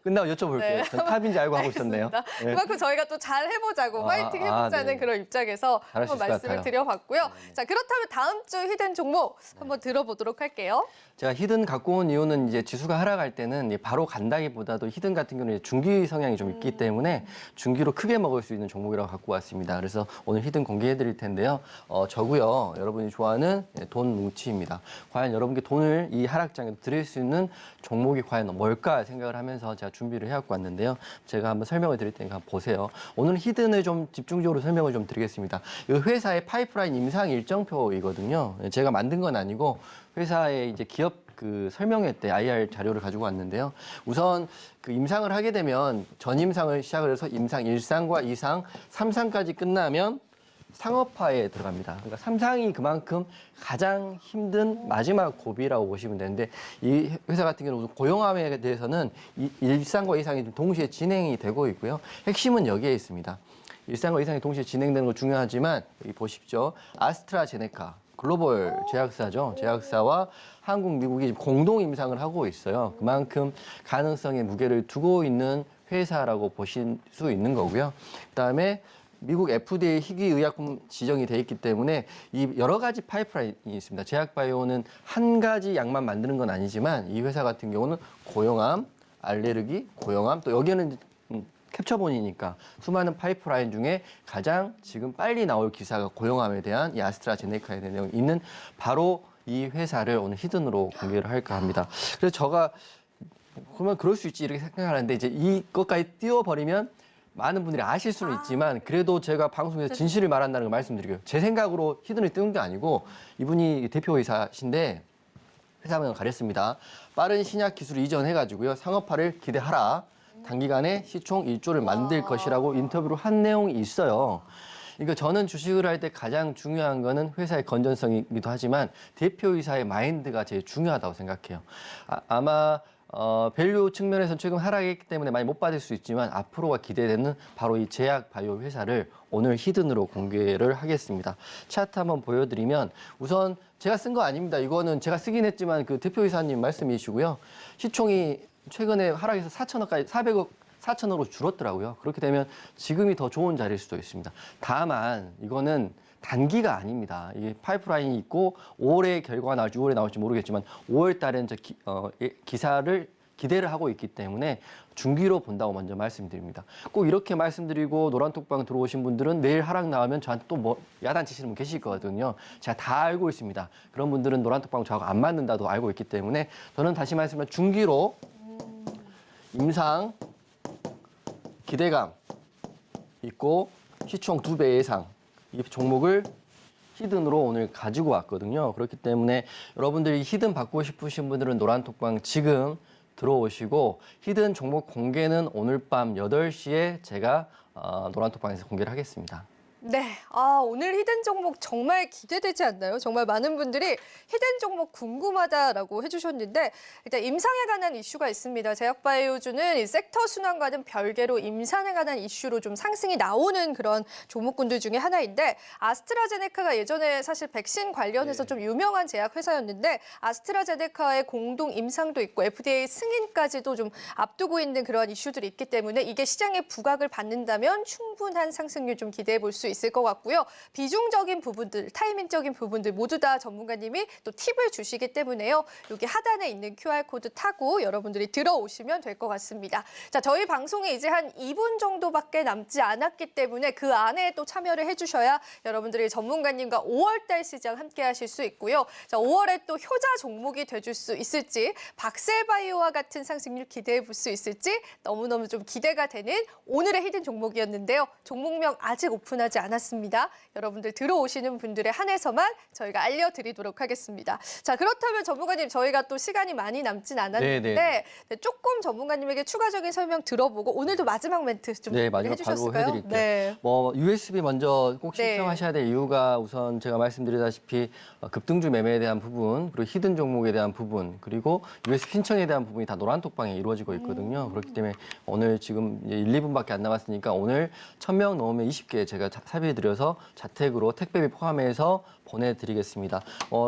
끝나고 여쭤볼게요. 네. 전 탑인지 알고 하고 있었네요. 알겠습니다. 네. 그만큼 저희가 또 잘 해보자고 파이팅 해보자는 네. 그런 입장에서 잘하실 한번 것 말씀을 같아요. 드려봤고요. 자, 그렇다면 다음 주 히든 종목 한번 들어보도록 할게요. 제가 히든 갖고 온 이유는 이제 지수가 하락할 때는 바로 간다기보다도 또 히든 같은 경우는 중기 성향이 좀 있기 때문에 중기로 크게 먹을 수 있는 종목이라고 갖고 왔습니다. 그래서 오늘 히든 공개해 드릴 텐데요. 저고요. 여러분이 좋아하는 돈 뭉치입니다. 과연 여러분께 돈을 이 하락장에 드릴 수 있는 종목이 과연 뭘까 생각을 하면서 제가 준비를 해갖고 왔는데요. 제가 한번 설명을 드릴 테니까 한번 보세요. 오늘 히든을 좀 집중적으로 설명을 좀 드리겠습니다. 이 회사의 파이프라인 임상 일정표이거든요. 제가 만든 건 아니고 회사의 이제 기업 그 설명회 때 IR 자료를 가지고 왔는데요. 우선 그 임상을 하게 되면 전임상을 시작을 해서 임상 1상과 2상, 3상까지 끝나면 상업화에 들어갑니다. 그러니까 3상이 그만큼 가장 힘든 마지막 고비라고 보시면 되는데 이 회사 같은 경우는 고용함에 대해서는 1상과 2상이 동시에 진행이 되고 있고요. 핵심은 여기에 있습니다. 1상과 2상이 동시에 진행되는 거 중요하지만 여기 보십시오. 아스트라제네카 글로벌 제약사죠. 제약사와 한국, 미국이 공동 임상을 하고 있어요. 그만큼 가능성에 무게를 두고 있는 회사라고 보실 수 있는 거고요. 그다음에 미국 FDA 희귀의약품 지정이 돼 있기 때문에 이 여러 가지 파이프라인이 있습니다. 제약바이오는 한 가지 약만 만드는 건 아니지만 이 회사 같은 경우는 고용암, 알레르기, 고용암 또 여기는 캡처본이니까 수많은 파이프라인 중에 가장 지금 빨리 나올 기사가 고용암에 대한 이 아스트라제네카에 대한 내용이 있는 바로 이 회사를 오늘 히든으로 공개를 할까 합니다. 그래서 제가 그러면 그럴 수 있지 이렇게 생각하는데 이제 이것까지 띄워버리면 많은 분들이 아실 수는 있지만 그래도 제가 방송에서 진실을 말한다는 걸 말씀드리고요. 제 생각으로 히든을 띄운 게 아니고 이분이 대표이사신데 회사명을 가렸습니다. 빠른 신약 기술을 이전해가지고요. 상업화를 기대하라. 단기간에 시총 1조를 만들 것이라고 인터뷰로 한 내용이 있어요. 그러니까 저는 주식을 할 때 가장 중요한 거는 회사의 건전성이기도 하지만 대표이사의 마인드가 제일 중요하다고 생각해요. 아마 밸류 측면에서 최근 하락했기 때문에 많이 못 받을 수 있지만 앞으로가 기대되는 바로 이 제약 바이오 회사를 오늘 히든으로 공개를 하겠습니다. 차트 한번 보여드리면 우선 제가 쓴 거 아닙니다. 이거는 제가 쓰긴 했지만 그 대표이사님 말씀이시고요. 시총이 최근에 하락해서 4천억까지 400억 4천억으로 줄었더라고요. 그렇게 되면 지금이 더 좋은 자리일 수도 있습니다. 다만 이거는 단기가 아닙니다. 이게 파이프라인이 있고 5월에 결과가 나올지 6월에 나올지 모르겠지만 5월 달에는 기사를 기대를 하고 있기 때문에 중기로 본다고 먼저 말씀드립니다. 꼭 이렇게 말씀드리고 노란톡방 들어오신 분들은 내일 하락 나오면 저한테 또 뭐 야단치시는 분 계실 거거든요. 제가 다 알고 있습니다. 그런 분들은 노란톡방 저하고 안 맞는다도 알고 있기 때문에 저는 다시 말씀드리면 중기로 임상 기대감 있고 시총 2배 이상 이 종목을 히든으로 오늘 가지고 왔거든요. 그렇기 때문에 여러분들이 히든 받고 싶으신 분들은 노란톡방 지금 들어오시고 히든 종목 공개는 오늘 밤 8시에 제가 노란톡방에서 공개를 하겠습니다. 네, 오늘 히든 종목 정말 기대되지 않나요? 정말 많은 분들이 히든 종목 궁금하다라고 해주셨는데 일단 임상에 관한 이슈가 있습니다. 제약바이오주는 이 섹터 순환과는 별개로 임상에 관한 이슈로 좀 상승이 나오는 그런 종목군들 중에 하나인데 아스트라제네카가 예전에 사실 백신 관련해서 좀 유명한 제약 회사였는데 아스트라제네카의 공동 임상도 있고 FDA 승인까지도 좀 앞두고 있는 그런 이슈들이 있기 때문에 이게 시장에 부각을 받는다면 충분한 상승률 좀 기대해 볼 수 있을 것 같고요. 비중적인 부분들, 타이밍적인 부분들 모두 다 전문가님이 또 팁을 주시기 때문에요. 여기 하단에 있는 QR코드 타고 여러분들이 들어오시면 될 것 같습니다. 자, 저희 방송이 이제 한 2분 정도밖에 남지 않았기 때문에 그 안에 또 참여를 해주셔야 여러분들이 전문가님과 5월달 시장 함께 하실 수 있고요. 자, 5월에 또 효자 종목이 돼줄 수 있을지 박셀바이오와 같은 상승률 기대해 볼 수 있을지 너무너무 좀 기대가 되는 오늘의 히든 종목이었는데요. 종목명 아직 오픈하지 않았습니다. 여러분들 들어오시는 분들에 한해서만 저희가 알려드리도록 하겠습니다. 자, 그렇다면 전문가님 저희가 또 시간이 많이 남진 않았는데 네, 조금 전문가님에게 추가적인 설명 들어보고 오늘도 마지막 멘트 좀 마지막 해주셨을까요? 바로 해드릴게요. 네. USB 먼저 꼭 신청하셔야 될 이유가 우선 제가 말씀드리다시피 급등주 매매에 대한 부분, 그리고 히든 종목에 대한 부분, 그리고 USB 신청에 대한 부분이 다 노란톡방에 이루어지고 있거든요. 그렇기 때문에 오늘 지금 이제 1, 2분밖에 안 남았으니까 오늘 1000명 넘으면 20개 제가 삽입해드려서 자택으로 택배비 포함해서 보내드리겠습니다.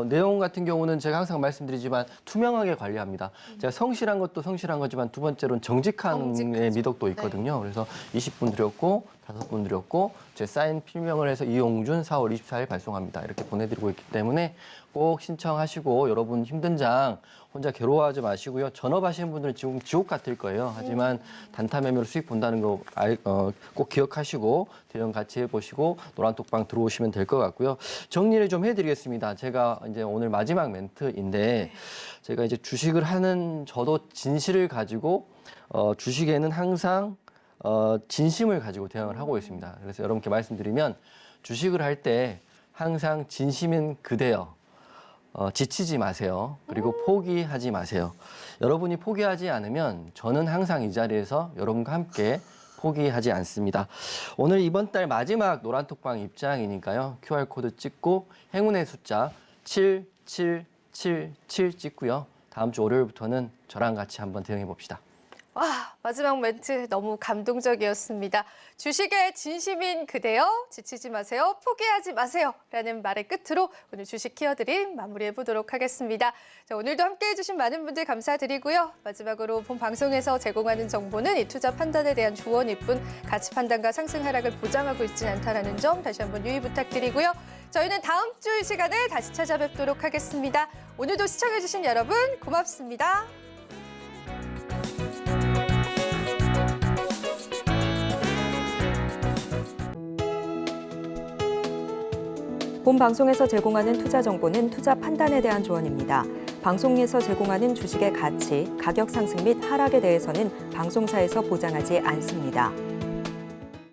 내용 같은 경우는 제가 항상 말씀드리지만 투명하게 관리합니다. 제가 성실한 것도 성실한 거지만 두 번째로는 정직함의 미덕도 있거든요. 그래서 20분 드렸고 5분 드렸고 제 사인 필명을 해서 이용준 4월 24일 발송합니다. 이렇게 보내드리고 있기 때문에 꼭 신청하시고 여러분 힘든 장 혼자 괴로워하지 마시고요. 전업하시는 분들은 지금 지옥 같을 거예요. 하지만 단타 매매로 수익 본다는 거 꼭 기억하시고 대응 같이 해보시고 노란톡방 들어오시면 될 것 같고요. 정리를 좀 해드리겠습니다. 제가 이제 오늘 마지막 멘트인데 제가 이제 주식을 하는 저도 진실을 가지고 주식에는 항상 진심을 가지고 대응을 하고 있습니다. 그래서 여러분께 말씀드리면 주식을 할 때 항상 진심인 그대여. 지치지 마세요. 그리고 포기하지 마세요. 여러분이 포기하지 않으면 저는 항상 이 자리에서 여러분과 함께 포기하지 않습니다. 오늘 이번 달 마지막 노란톡방 입장이니까요. QR코드 찍고 행운의 숫자 7777 찍고요. 다음 주 월요일부터는 저랑 같이 한번 대응해 봅시다. 와, 마지막 멘트 너무 감동적이었습니다. 주식의 진심인 그대여 지치지 마세요. 포기하지 마세요. 라는 말의 끝으로 오늘 주식 키워드림 마무리해 보도록 하겠습니다. 자, 오늘도 함께해 주신 많은 분들 감사드리고요. 마지막으로 본 방송에서 제공하는 정보는 이 투자 판단에 대한 조언일 뿐 가치 판단과 상승 하락을 보장하고 있지는 않다는 점 다시 한번 유의 부탁드리고요. 저희는 다음 주 이 시간에 다시 찾아뵙도록 하겠습니다. 오늘도 시청해 주신 여러분 고맙습니다. 본 방송에서 제공하는 투자 정보는 투자 판단에 대한 조언입니다. 방송에서 제공하는 주식의 가치, 가격 상승 및 하락에 대해서는 방송사에서 보장하지 않습니다.